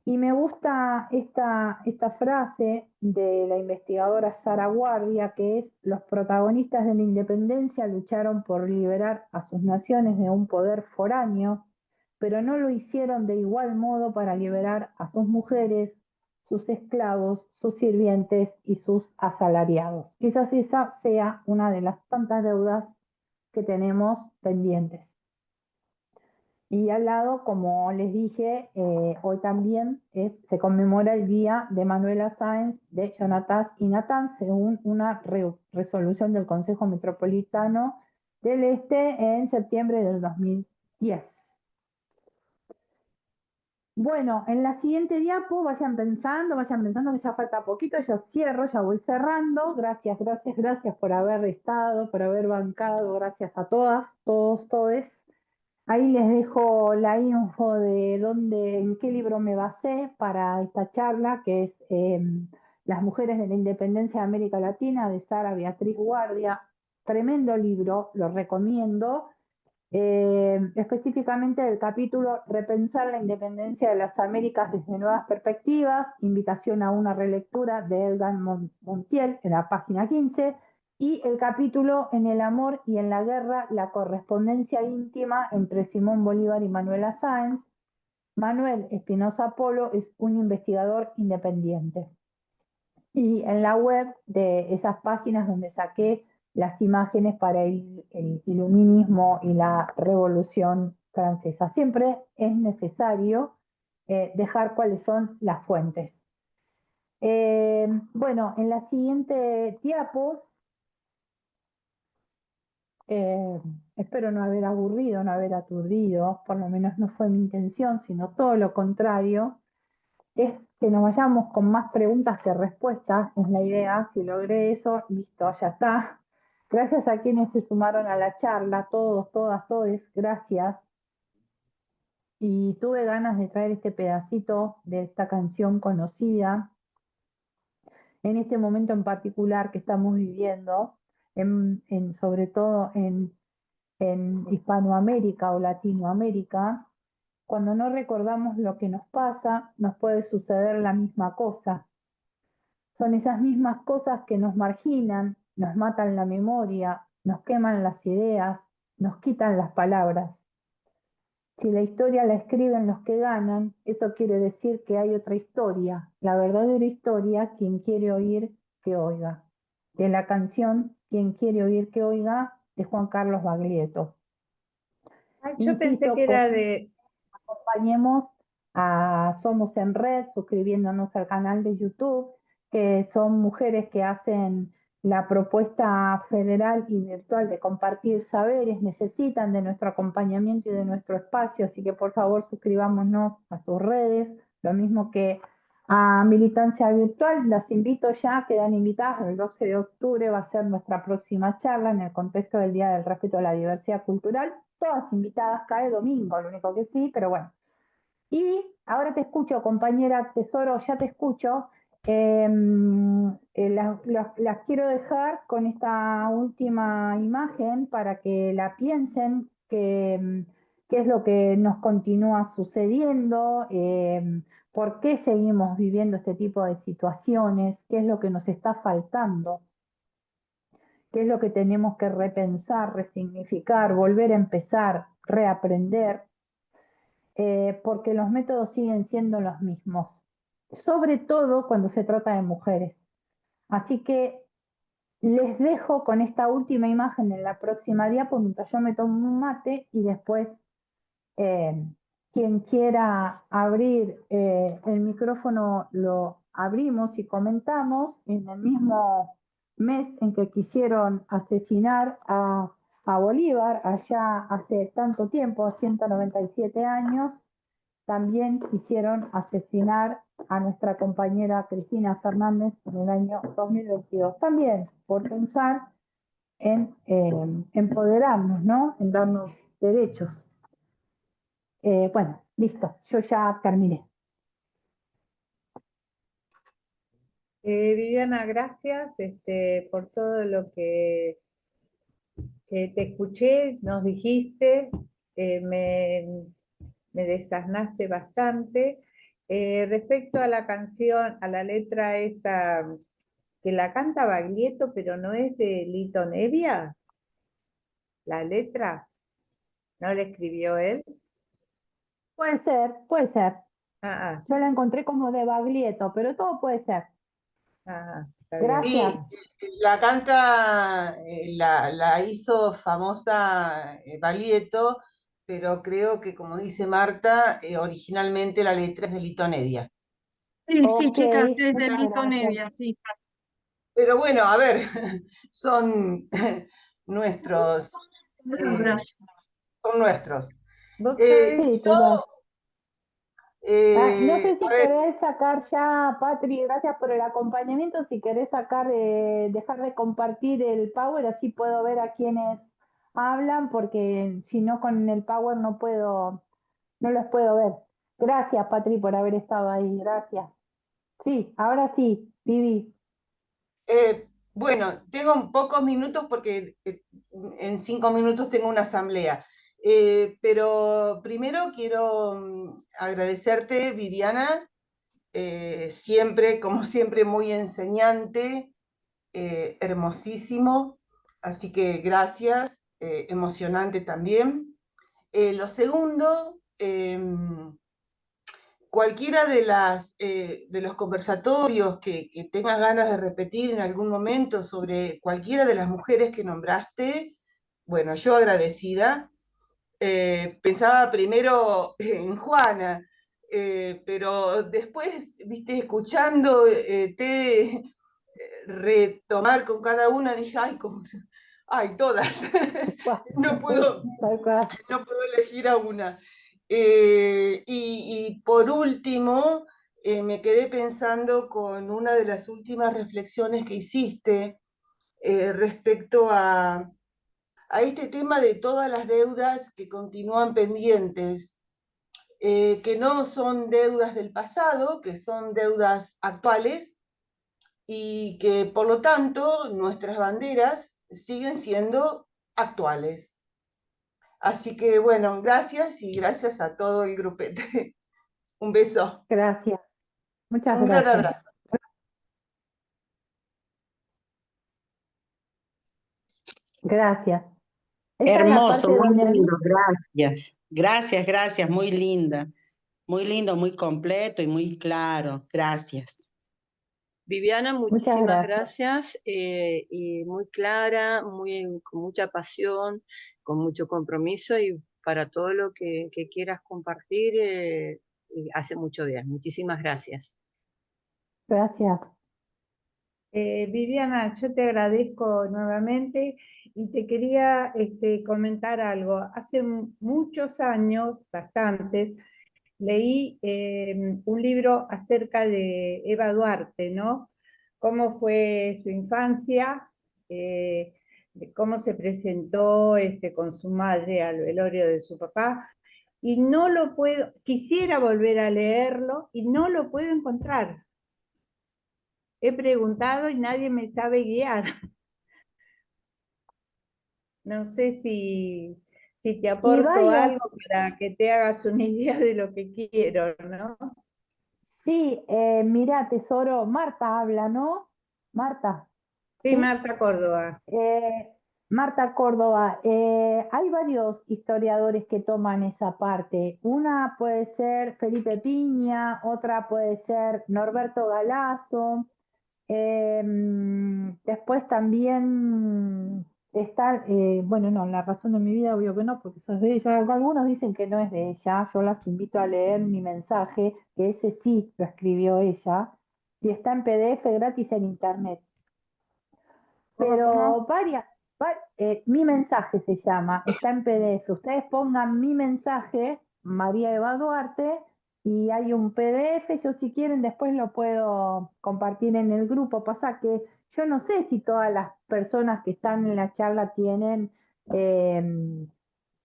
Y me gusta esta frase de la investigadora Sara Guardia, que es: los protagonistas de la independencia lucharon por liberar a sus naciones de un poder foráneo, pero no lo hicieron de igual modo para liberar a sus mujeres, sus esclavos, sus sirvientes y sus asalariados. Quizás esa sea una de las tantas deudas que tenemos pendientes. Y al lado, como les dije, hoy también se conmemora el Día de Manuela Sáenz de Jonatás y Natán, según una resolución del Consejo Metropolitano del Este en septiembre del 2010. Bueno, en la siguiente diapo vayan pensando que ya falta poquito, yo cierro, ya voy cerrando. Gracias por haber estado, por haber bancado, gracias a todas, todos, todes. Ahí les dejo la info de en qué libro me basé para esta charla, que es Las mujeres de la independencia de América Latina, de Sara Beatriz Guardia. Tremendo libro, lo recomiendo. Específicamente el capítulo Repensar la independencia de las Américas desde nuevas perspectivas, invitación a una relectura de Elgan Montiel en la página 15, y el capítulo En el amor y en la guerra, la correspondencia íntima entre Simón Bolívar y Manuela Sáenz. Manuel Espinosa Polo es un investigador independiente. Y en la web de esas páginas donde saqué las imágenes para el iluminismo y la Revolución Francesa. Siempre es necesario dejar cuáles son las fuentes. Bueno, en la siguiente diapo, espero no haber aburrido, no haber aturdido, por lo menos no fue mi intención, sino todo lo contrario, es que nos vayamos con más preguntas que respuestas, es la idea. Si logré eso, listo, ya está. Gracias a quienes se sumaron a la charla, todos, todas, todes, gracias. Y tuve ganas de traer este pedacito de esta canción conocida. en este momento en particular que estamos viviendo, sobre todo en Hispanoamérica o Latinoamérica, cuando no recordamos lo que nos pasa, nos puede suceder la misma cosa. Son esas mismas cosas que nos marginan, nos matan la memoria, nos queman las ideas, nos quitan las palabras. Si la historia la escriben los que ganan, eso quiere decir que hay otra historia. La verdadera historia, quien quiere oír, que oiga. De la canción Quien quiere oír, que oiga, de Juan Carlos Baglietto. Ay, yo pensé Insisto, que era de... acompañemos a Somos en Red, suscribiéndonos al canal de YouTube, que son mujeres que hacen la propuesta federal y virtual de compartir saberes, necesitan de nuestro acompañamiento y de nuestro espacio, así que por favor suscribámonos a sus redes, lo mismo que a Militancia Virtual, las invito ya, quedan invitadas, el 12 de octubre va a ser nuestra próxima charla en el contexto del Día del Respeto a la Diversidad Cultural, todas invitadas, cae domingo, lo único que sí, pero bueno. Y ahora te escucho, compañera Tesoro, ya te escucho. Las quiero dejar con esta última imagen para que la piensen, qué es lo que nos continúa sucediendo, por qué seguimos viviendo este tipo de situaciones, qué es lo que nos está faltando, qué es lo que tenemos que repensar, resignificar, volver a empezar, reaprender. Porque los métodos siguen siendo los mismos, sobre todo cuando se trata de mujeres. Así que les dejo con esta última imagen en la próxima diapo mientras yo me tomo un mate y después eh, quien quiera abrir el micrófono lo abrimos y comentamos. En el mismo mes en que quisieron asesinar a Bolívar, allá hace tanto tiempo, 197 años, también quisieron asesinar a nuestra compañera Cristina Fernández en el año 2022. También por pensar en empoderarnos, ¿no? En darnos derechos. Bueno, listo, yo ya terminé. Viviana, gracias por todo lo que te escuché, nos dijiste, me desasnaste bastante. Respecto a la canción, a la letra esta, que la canta Baglietto, pero no es de Lito Nevia, la letra, ¿no la escribió él? Puede ser, puede ser. Ah, Yo la encontré como de Baglietto, pero todo puede ser. está Gracias. Sí, la canta, la hizo famosa Baglietto, pero creo que, como dice Marta, originalmente la letra es de Lito Nevia. Sí, sí, Ok, chicas, es muchas Delito gracias. Nevia, sí. Pero bueno, a ver, son nuestros, Palabras. son nuestros. ¿Vos Eh, sabés? Sí, total. No sé a si ver, querés sacar ya, Patri, gracias por el acompañamiento, si querés sacar, dejar de compartir el Power, así puedo ver a quienes hablan, porque si no con el Power no puedo, no los puedo ver. Gracias, Patri, por haber estado ahí, gracias. Sí, ahora sí, Vivi. bueno, tengo pocos minutos porque en 5 minutos tengo una asamblea. Pero primero quiero agradecerte, Viviana, siempre, como siempre, muy enseñante, hermosísimo. Así que gracias, emocionante también. Lo segundo, cualquiera de los conversatorios que tengas ganas de repetir en algún momento sobre cualquiera de las mujeres que nombraste, bueno, yo agradecida. Pensaba primero en Juana, pero después, viste, escuchando retomar con cada una, dije, ay, todas, no puedo, Tal cual. no puedo elegir a una. Y por último, me quedé pensando con una de las últimas reflexiones que hiciste respecto a este tema de todas las deudas que continúan pendientes, que no son deudas del pasado, que son deudas actuales, y que por lo tanto nuestras banderas siguen siendo actuales. Así que bueno, gracias y gracias a todo el grupete. Un beso, Gracias, muchas un gran gracias. abrazo. Gracias. Esta es la Hermoso, parte muy donde a mí, lindo, gracias. Gracias, gracias, muy linda. Muy lindo, muy completo y muy claro. Gracias. Viviana, muchas muchísimas gracias. gracias, y muy clara, con mucha pasión, con mucho compromiso y para todo lo que quieras compartir, y hace mucho bien. Muchísimas gracias. Gracias. Viviana, yo te agradezco nuevamente y te quería comentar algo. Hace muchos años, bastantes, leí un libro acerca de Eva Duarte, ¿no? Cómo fue su infancia, de cómo se presentó con su madre al velorio de su papá, y no lo puedo, quisiera volver a leerlo y no lo puedo encontrar. He preguntado y nadie me sabe guiar. No sé si te Y aporto varios, algo para que te hagas una idea de lo que quiero, ¿no? sí, mira, tesoro, Marta habla, ¿no? Marta, Sí, ¿sí? Marta Córdoba. Marta Córdoba, hay varios historiadores que toman esa parte. Una puede ser Felipe Piña, otra puede ser Norberto Galazo. Después también está, bueno, no, La razón de mi vida, obvio que no, porque eso es de ella. Algunos dicen que no es de ella. Yo las invito a leer Mi mensaje, que ese sí lo escribió ella, y está en PDF gratis en internet. Pero ¿Cómo? Mi mensaje se llama, está en PDF. Ustedes pongan Mi mensaje, María Eva Duarte, y hay un PDF. Yo, si quieren, después lo puedo compartir en el grupo. Pasa que yo no sé si todas las personas que están en la charla tienen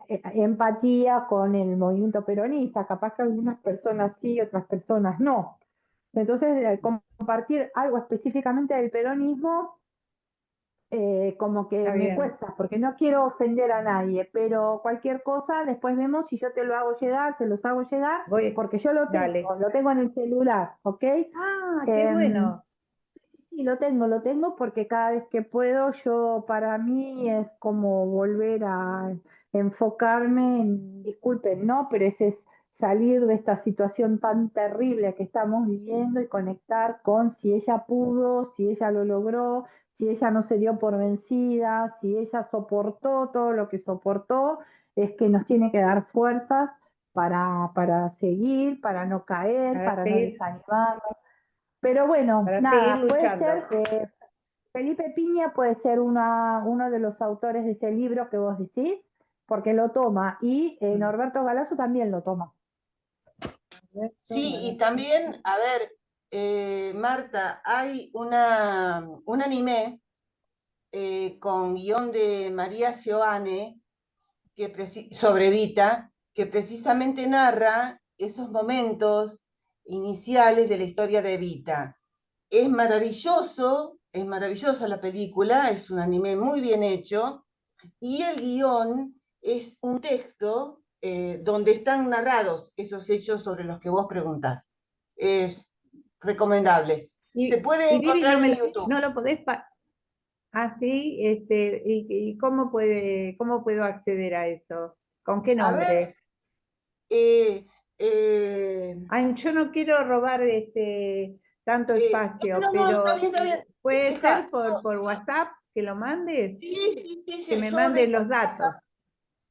empatía con el movimiento peronista. Capaz que algunas personas sí, otras personas no. Entonces, compartir algo específicamente del peronismo, como que Está me bien. cuesta, porque no quiero ofender a nadie, pero cualquier cosa después vemos si yo te lo hago llegar, se los hago llegar, Voy, porque yo dale. lo tengo en el celular, ¿ok? Ah, qué Em, bueno. sí, lo tengo porque cada vez que puedo, para mí es como volver a enfocarme en, disculpen, ¿no? Pero ese es salir de esta situación tan terrible que estamos viviendo y conectar con si ella pudo, si ella lo logró, si ella no se dio por vencida, si ella soportó todo lo que soportó, es que nos tiene que dar fuerzas para seguir, para no caer, Para para no seguir, desanimar. Pero bueno, para seguir nada, puede luchando. ser que Felipe Piña puede ser uno de los autores de ese libro que vos decís, porque lo toma, y Norberto Galazo también lo toma. Sí, y también, a ver, Marta, hay un anime con guión de María Seoane sobre Vita, que precisamente narra esos momentos iniciales de la historia de Vita. Es maravillosa la película, es un anime muy bien hecho, y el guión es un texto donde están narrados esos hechos sobre los que vos preguntás. Es recomendable. Se puede Y Vivi, encontrar en YouTube. no lo podés sí, y cómo puedo acceder a eso? ¿Con qué A ver, nombre? eh, eh, Ay, yo no quiero robar tanto espacio, no, no, está pero bien, está bien. puede Deja, ser por WhatsApp que lo mandes, sí, sí, sí, que sí, me mandes los datos.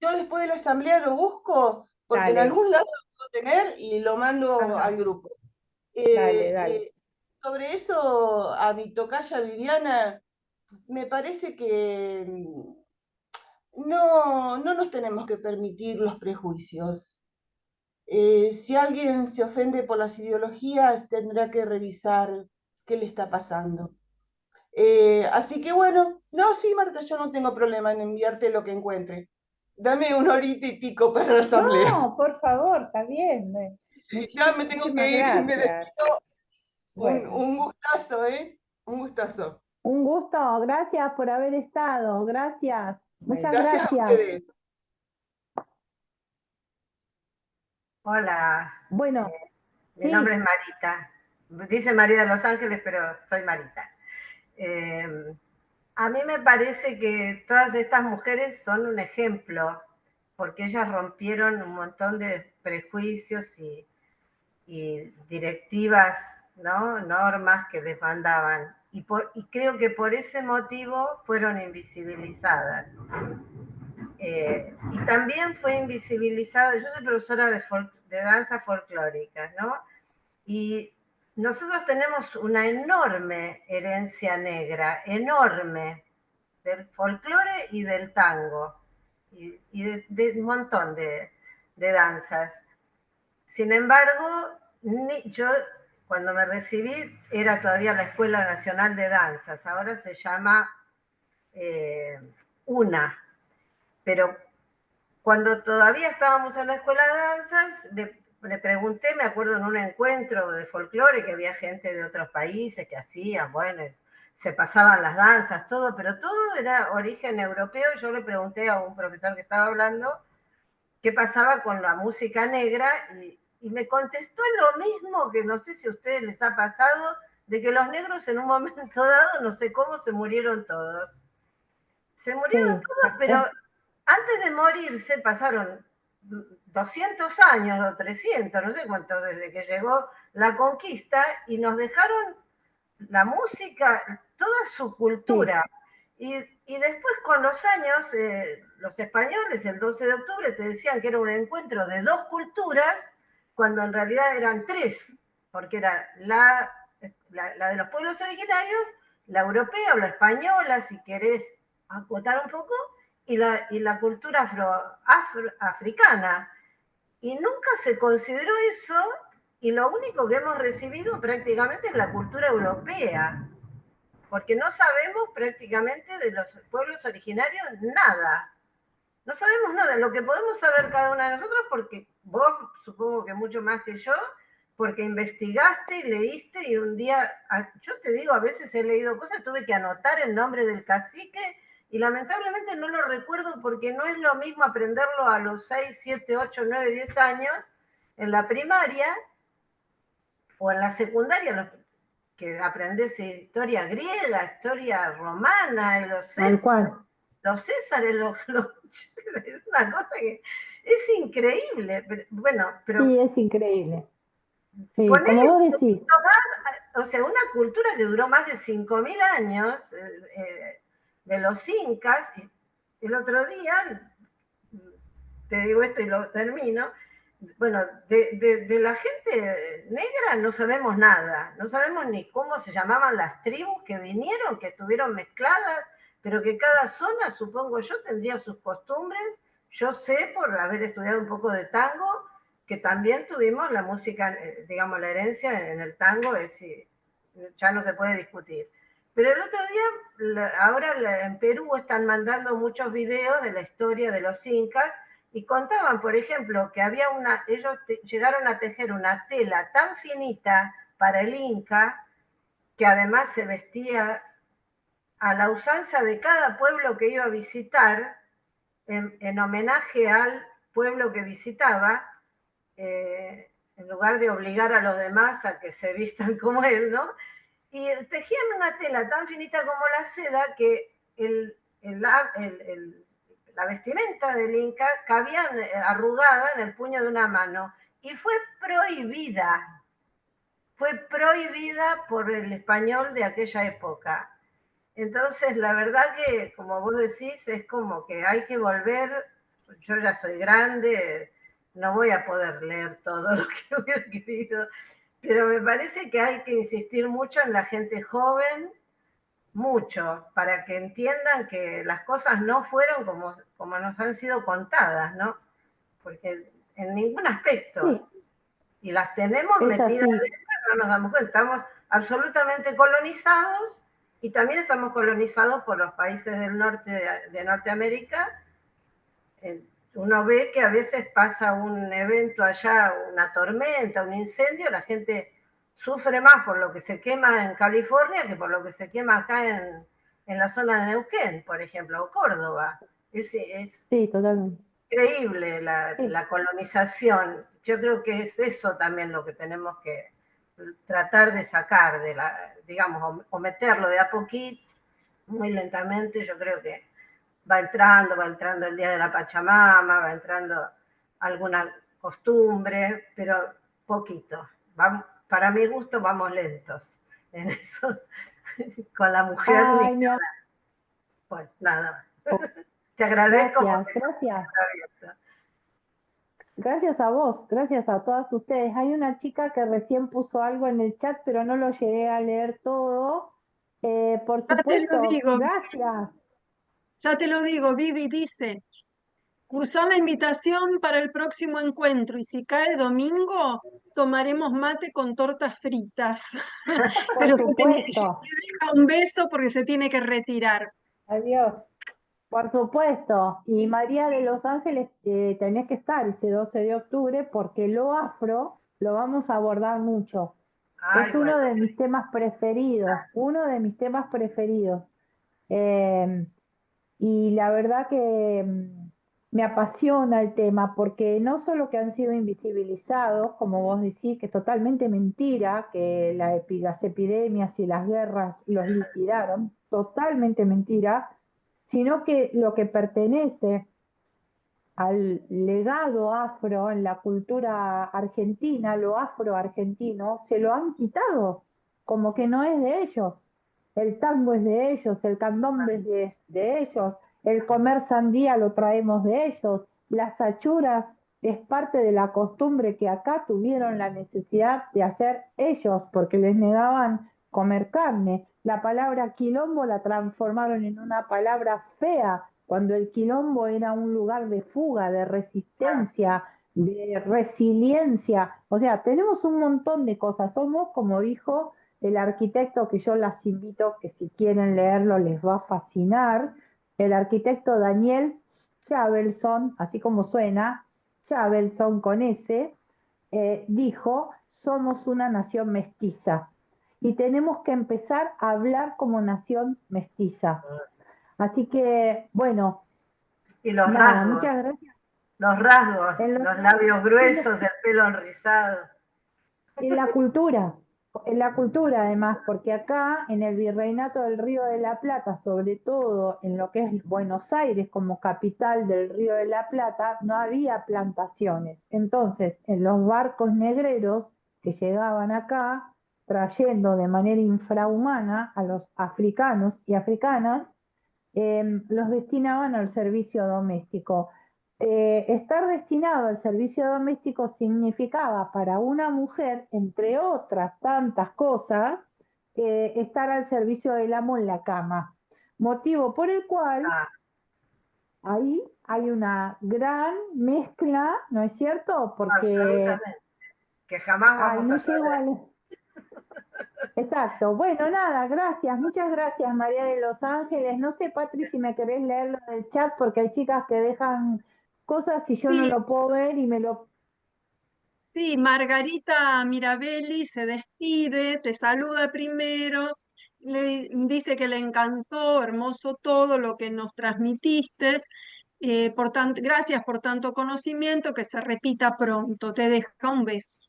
yo después de la asamblea lo busco, porque en Dale, algún lado lo puedo tener y lo mando al ajá, grupo. dale, Eh, dale. eh, sobre eso, a mi tocaya Viviana, me parece que no nos tenemos que permitir los prejuicios. Si alguien se ofende por las ideologías, tendrá que revisar qué le está pasando. Así que bueno, no, sí, Marta, yo no tengo problema en enviarte lo que encuentre. Dame una horita y pico para la asamblea. No, por favor, está bien. Ya me tengo Muchísimas que ir, me gracias. despido. Bueno, Un gustazo, ¿eh? Un gustazo. Un gusto, gracias por haber estado, gracias, muchas Gracias a gracias. ustedes. Hola, Bueno, mi sí, nombre es Marita. Dice María de Los Ángeles, pero soy Marita. A mí me parece que todas estas mujeres son un ejemplo, porque ellas rompieron un montón de prejuicios y directivas, ¿no? Normas que les mandaban. Y creo que por ese motivo fueron invisibilizadas. Y también fue invisibilizada, yo soy profesora de danza folclórica, ¿no? Y nosotros tenemos una enorme herencia negra, enorme, del folclore y del tango, y de un montón de danzas. Sin embargo, yo cuando me recibí era todavía la Escuela Nacional de Danzas, ahora se llama UNA, pero cuando todavía estábamos en la Escuela de Danzas, le pregunté, me acuerdo en un encuentro de folclore, que había gente de otros países que hacían, bueno, se pasaban las danzas, todo, pero todo era origen europeo, y yo le pregunté a un profesor que estaba hablando qué pasaba con la música negra, y me contestó lo mismo que no sé si a ustedes les ha pasado, de que los negros en un momento dado, no sé cómo, se murieron todos. Se murieron sí, todos, pero antes de morirse pasaron 200 años o 300, no sé cuánto, desde que llegó la conquista, y nos dejaron la música, toda su cultura. Sí. Y después con los años, los españoles el 12 de octubre te decían que era un encuentro de dos culturas, cuando en realidad eran tres, porque era la de los pueblos originarios, la europea o la española, si querés acotar un poco, y la cultura africana. Y nunca se consideró eso, y lo único que hemos recibido prácticamente es la cultura europea, porque no sabemos prácticamente de los pueblos originarios nada. No sabemos nada. Lo que podemos saber cada una de nosotros, porque vos supongo que mucho más que yo, porque investigaste y leíste, y un día, yo te digo, a veces he leído cosas, tuve que anotar el nombre del cacique, y lamentablemente no lo recuerdo, porque no es lo mismo aprenderlo a los 6, 7, 8, 9, 10 años en la primaria o en la secundaria, que aprendes historia griega, historia romana, y los Césares, es una cosa que es increíble. Pero sí, es increíble. Sí, ponerle como vos un decís. poquito más, o sea, una cultura que duró más de 5.000 años, de los incas. Y el otro día, te digo esto y lo termino, bueno, de la gente negra no sabemos nada, no sabemos ni cómo se llamaban las tribus que vinieron, que estuvieron mezcladas, pero que cada zona, supongo yo, tendría sus costumbres. Yo sé, por haber estudiado un poco de tango, que también tuvimos la música, digamos, la herencia en el tango, ya no se puede discutir. Pero el otro día, ahora en Perú están mandando muchos videos de la historia de los incas, y contaban, por ejemplo, que ellos llegaron a tejer una tela tan finita para el inca, que además se vestía a la usanza de cada pueblo que iba a visitar, en homenaje al pueblo que visitaba, en lugar de obligar a los demás a que se vistan como él, ¿no? Y tejían una tela tan finita como la seda, que la vestimenta del Inca cabía arrugada en el puño de una mano, y fue prohibida por el español de aquella época. Entonces, la verdad que, como vos decís, es como que hay que volver. Yo ya soy grande, no voy a poder leer todo lo que hubiera querido, pero me parece que hay que insistir mucho en la gente joven, mucho, para que entiendan que las cosas no fueron como nos han sido contadas, ¿no? Porque en ningún aspecto. Sí, Y las tenemos es metidas así. adentro, no nos damos cuenta. Estamos absolutamente colonizados, y también estamos colonizados por los países del norte de Norteamérica. Uno ve que a veces pasa un evento allá, una tormenta, un incendio, la gente sufre más por lo que se quema en California que por lo que se quema acá en la zona de Neuquén, por ejemplo, o Córdoba. Es Sí, totalmente. increíble Sí. la colonización. Yo creo que es eso también lo que tenemos que tratar de sacar, digamos, o meterlo de a poquito, muy lentamente. Yo creo que va entrando el Día de la Pachamama, va entrando alguna costumbre, pero poquito. Para mi gusto vamos lentos en eso. Con la mujer Ay, ni mi amor, bueno, nada. Te agradezco gracias, porque gracias. abierta. Gracias a vos, gracias a todas ustedes. Hay una chica que recién puso algo en el chat, pero no lo llegué a leer todo. Por Ya te lo supuesto, digo, gracias. ya te lo digo, Vivi dice, cursar la invitación para el próximo encuentro y si cae domingo, tomaremos mate con tortas fritas. Por Pero supuesto, le deja un beso porque se tiene que retirar. Adiós. por supuesto. Y María de los Ángeles, tenés que estar ese 12 de octubre porque lo afro lo vamos a abordar mucho. Ay, Es uno bueno, de mis temas preferidos, uno de mis temas preferidos. Eh, y la verdad que me apasiona el tema porque no solo que han sido invisibilizados, como vos decís, que es totalmente mentira que las epidemias y las guerras los liquidaron, totalmente mentira, sino que lo que pertenece al legado afro en la cultura argentina, lo afro-argentino, se lo han quitado, como que no es de ellos. El tango es de ellos, el candombe es de ellos, el comer sandía lo traemos de ellos, las achuras es parte de la costumbre que acá tuvieron la necesidad de hacer ellos, porque les negaban comer carne. La palabra quilombo la transformaron en una palabra fea, cuando el quilombo era un lugar de fuga, de resistencia, de resiliencia. O sea, tenemos un montón de cosas. Somos, como dijo el arquitecto, que yo las invito, que si quieren leerlo les va a fascinar, el arquitecto Daniel Chabelson, así como suena, Chabelson con S, dijo, somos una nación mestiza y tenemos que empezar a hablar como nación mestiza. Así que, bueno, y los nada, rasgos, muchas gracias. los rasgos, En los labios gruesos, el pelo enrizado. En la cultura además, porque acá en el Virreinato del Río de la Plata, sobre todo en lo que es Buenos Aires como capital del Río de la Plata, no había plantaciones. Entonces, en los barcos negreros que llegaban acá, trayendo de manera infrahumana a los africanos y africanas, los destinaban al servicio doméstico. Estar destinado al servicio doméstico significaba para una mujer, entre otras tantas cosas, estar al servicio del amo en la cama. Motivo por el cual ahí hay una gran mezcla, ¿no es cierto? Porque Absolutamente. Que jamás vamos a saber. Exacto. Bueno, nada, gracias. Muchas gracias, María de los Ángeles. No sé, Patri, si me querés leerlo en el chat, porque hay chicas que dejan cosas y yo no Sí, lo puedo ver y me lo... sí, Margarita Mirabelli se despide, te saluda primero, le dice que le encantó, hermoso todo lo que nos transmitiste, gracias por tanto conocimiento, que se repita pronto, te deja un beso.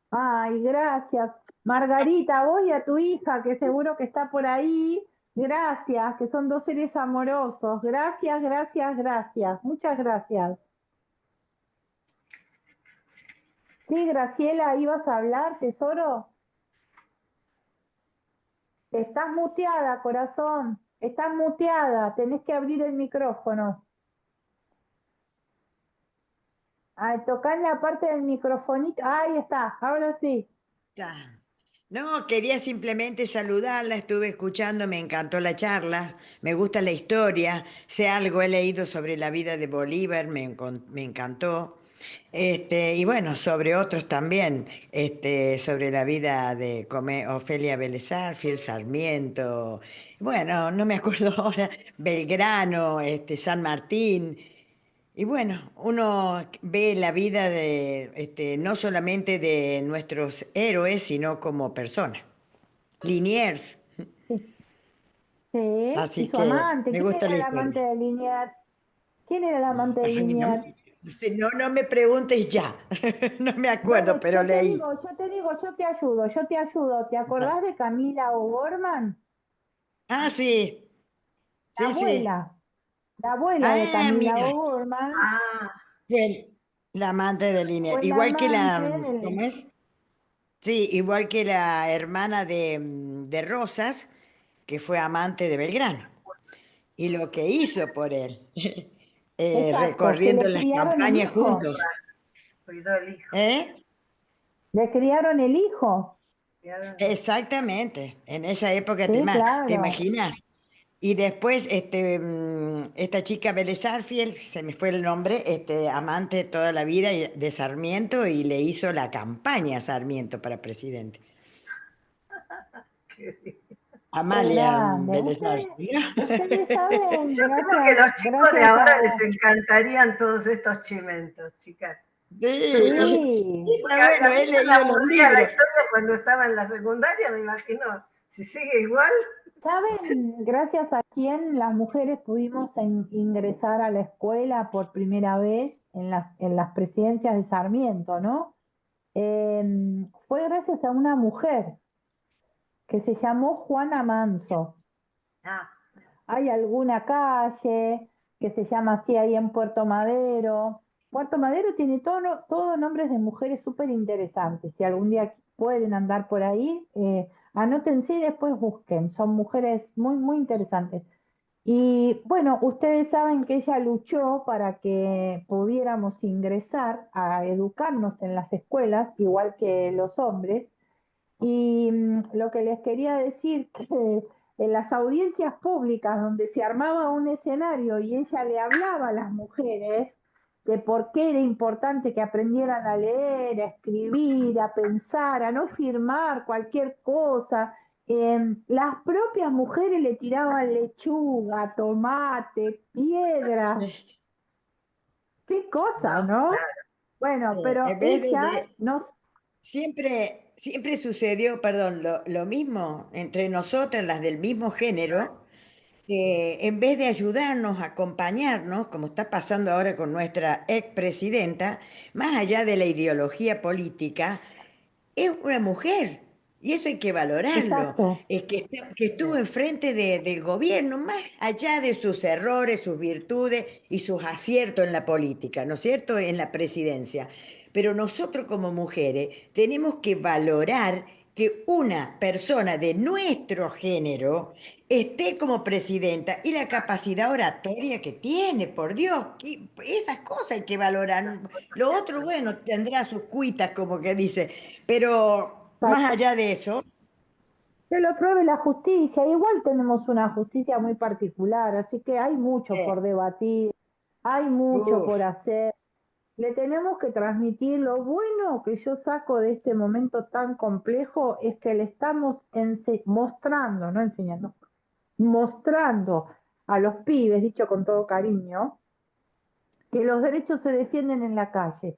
Ay, gracias. Margarita, vos y a tu hija, que seguro que está por ahí. Gracias, que son dos seres amorosos. Gracias, gracias, gracias. Muchas gracias. Sí, Graciela, ¿ibas a hablar, tesoro? Estás muteada, corazón. Estás muteada. Tenés que abrir el micrófono. Tocar la parte del microfonito. Ahí está, ahora sí. No, quería simplemente saludarla, estuve escuchando, me encantó la charla, me gusta la historia, sé algo, he leído sobre la vida de Bolívar, me encantó. Y bueno, sobre otros también, sobre la vida de Ofelia Vélez Arfield, Sarmiento, bueno, no me acuerdo ahora, Belgrano, San Martín, Y bueno, uno ve la vida de, no solamente de nuestros héroes, sino como personas. Liniers. Sí, sí, y Así su que amante. me ¿Quién gusta era la el amante historia. de Liniers? ¿Quién era el amante de Ay, no, Liniers? si no me preguntes ya. No me acuerdo, Bueno, pero yo te leí. digo, yo te ayudo. ¿Te acordás de Camila O'Gorman? Ah, sí, La sí, sí. abuela, la abuela de Ah, Camila mira, O'Gorman Ah, fue la amante de Liniers. fue la Igual que amante ¿cómo del... es? Sí, igual que la hermana de Rosas, que fue amante de Belgrano. Y lo que hizo por él, Exacto, que recorriendo le las criaron el campañas hijo. juntos. cuidó el hijo. ¿Eh? Le criaron el hijo. Exactamente, en esa época Sí, te claro. imaginas. Y después esta chica Vélez Sarsfield, se me fue el nombre, amante toda la vida de Sarmiento y le hizo la campaña a Sarmiento para presidente. Qué Qué Amalia grande. Vélez Sarsfield. Ustedes saben, Yo creo que los chicos de gracias ahora a... les encantarían todos estos chimentos, chicas. Yo Sí, creo que Sí, está a bueno, mí he ya me leído los aburría la libros. historia cuando estaba en la secundaria, me imagino. Si sigue igual, ¿saben gracias a quién las mujeres pudimos ingresar a la escuela por primera vez en las presidencias de Sarmiento, ¿no? Fue gracias a una mujer que se llamó Juana Manso. ah, Hay alguna calle que se llama así ahí en Puerto Madero. Puerto Madero tiene todo nombres de mujeres súper interesantes. Si algún día pueden andar por ahí, anótense y después busquen. Son mujeres muy, muy interesantes. Y bueno, ustedes saben que ella luchó para que pudiéramos ingresar a educarnos en las escuelas, igual que los hombres. Y lo que les quería decir, que en las audiencias públicas donde se armaba un escenario y ella le hablaba a las mujeres de por qué era importante que aprendieran a leer, a escribir, a pensar, a no firmar cualquier cosa, las propias mujeres le tiraban lechuga, tomate, piedras, qué cosa, no, ¿no? claro. Bueno, pero En vez ella no... siempre sucedió, perdón, lo mismo entre nosotras, las del mismo género, en vez de ayudarnos, acompañarnos, como está pasando ahora con nuestra expresidenta, más allá de la ideología política, es una mujer. Y eso hay que valorarlo, Exacto. que estuvo enfrente del gobierno, más allá de sus errores, sus virtudes y sus aciertos en la política, ¿no es cierto?, en la presidencia. Pero nosotros como mujeres tenemos que valorar que una persona de nuestro género esté como presidenta y la capacidad oratoria que tiene, por Dios, esas cosas hay que valorar. Lo otro, bueno, tendrá sus cuitas, como que dice, pero más allá de eso, Que lo pruebe la justicia. Igual tenemos una justicia muy particular, así que hay mucho por debatir, hay mucho por uf, hacer. Le tenemos que transmitir lo bueno que yo saco de este momento tan complejo es que le estamos mostrando, no enseñando, mostrando a los pibes, dicho con todo cariño, que los derechos se defienden en la calle.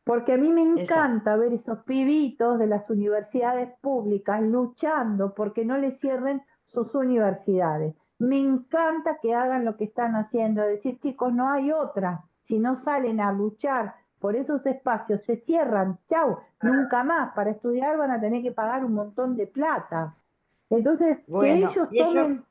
Porque a mí me exacto. encanta ver esos pibitos de las universidades públicas luchando porque no les cierren sus universidades. Me encanta que hagan lo que están haciendo, decir, chicos, no hay otra. Si no salen a luchar por esos espacios, se cierran, chau, nunca más. Para estudiar van a tener que pagar un montón de plata. Entonces, que Bueno, ellos y eso, tomen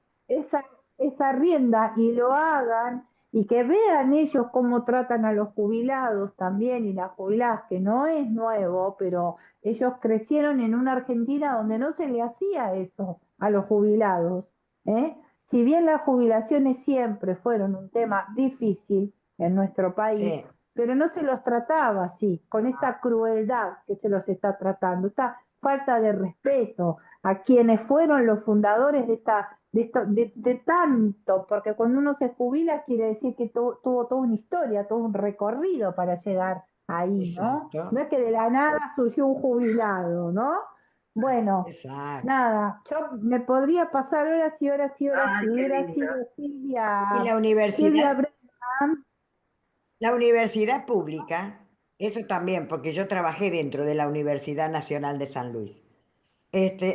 esa rienda y lo hagan y que vean ellos cómo tratan a los jubilados también y las jubiladas, que no es nuevo, pero ellos crecieron en una Argentina donde no se le hacía eso a los jubilados, ¿eh? Si bien las jubilaciones siempre fueron un tema difícil en nuestro país, sí, pero no se los trataba así, con esta crueldad que se los está tratando, esta falta de respeto a quienes fueron los fundadores de tanto, porque cuando uno se jubila quiere decir que tuvo toda una historia, todo un recorrido para llegar ahí, ¿no? exacto, No es que de la nada surgió un jubilado, ¿no? Bueno, exacto. nada, yo me podría pasar horas y horas y horas Ay, si qué hubiera lindo. sido Y Silvia Brennan, La universidad pública, eso también, porque yo trabajé dentro de la Universidad Nacional de San Luis.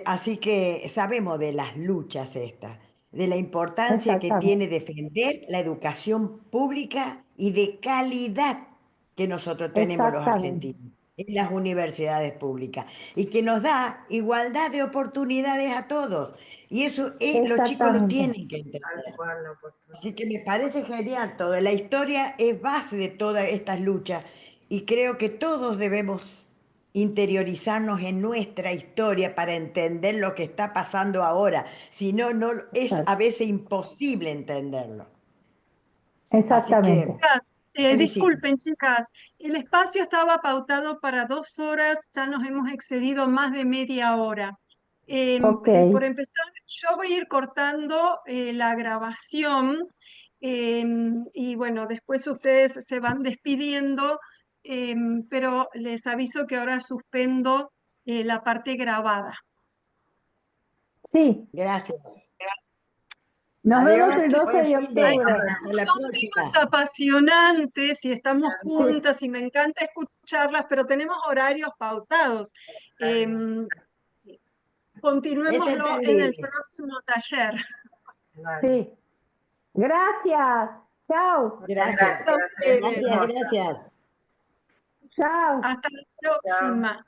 Así que sabemos de las luchas estas, de la importancia que Exactamente, tiene defender la educación pública y de calidad que nosotros tenemos los exactamente, argentinos en las universidades públicas y que nos da igualdad de oportunidades a todos. Y eso los chicos lo exactamente, tienen que entender. Tal cual, la oportunidad. Así que me parece genial todo. La historia es base de todas estas luchas y creo que todos debemos interiorizarnos en nuestra historia para entender lo que está pasando ahora. Si no, no es a veces imposible entenderlo. Así exactamente. que felicito. Disculpen, chicas, el espacio estaba pautado para 2 horas, ya nos hemos excedido más de media hora. Ok, Por empezar, yo voy a ir cortando la grabación y bueno, después ustedes se van despidiendo, pero les aviso que ahora suspendo la parte grabada. sí, Gracias. nos vemos Adiós. el 12 Buen de fin de. octubre. Hasta la Son próxima. temas apasionantes y estamos juntas y me encanta escucharlas, pero tenemos horarios pautados. Es Continuémoslo en el entendible. próximo taller. Dale. Sí, gracias. Chao, Gracias. Gracias, Gracias, gracias. chao. Hasta la próxima.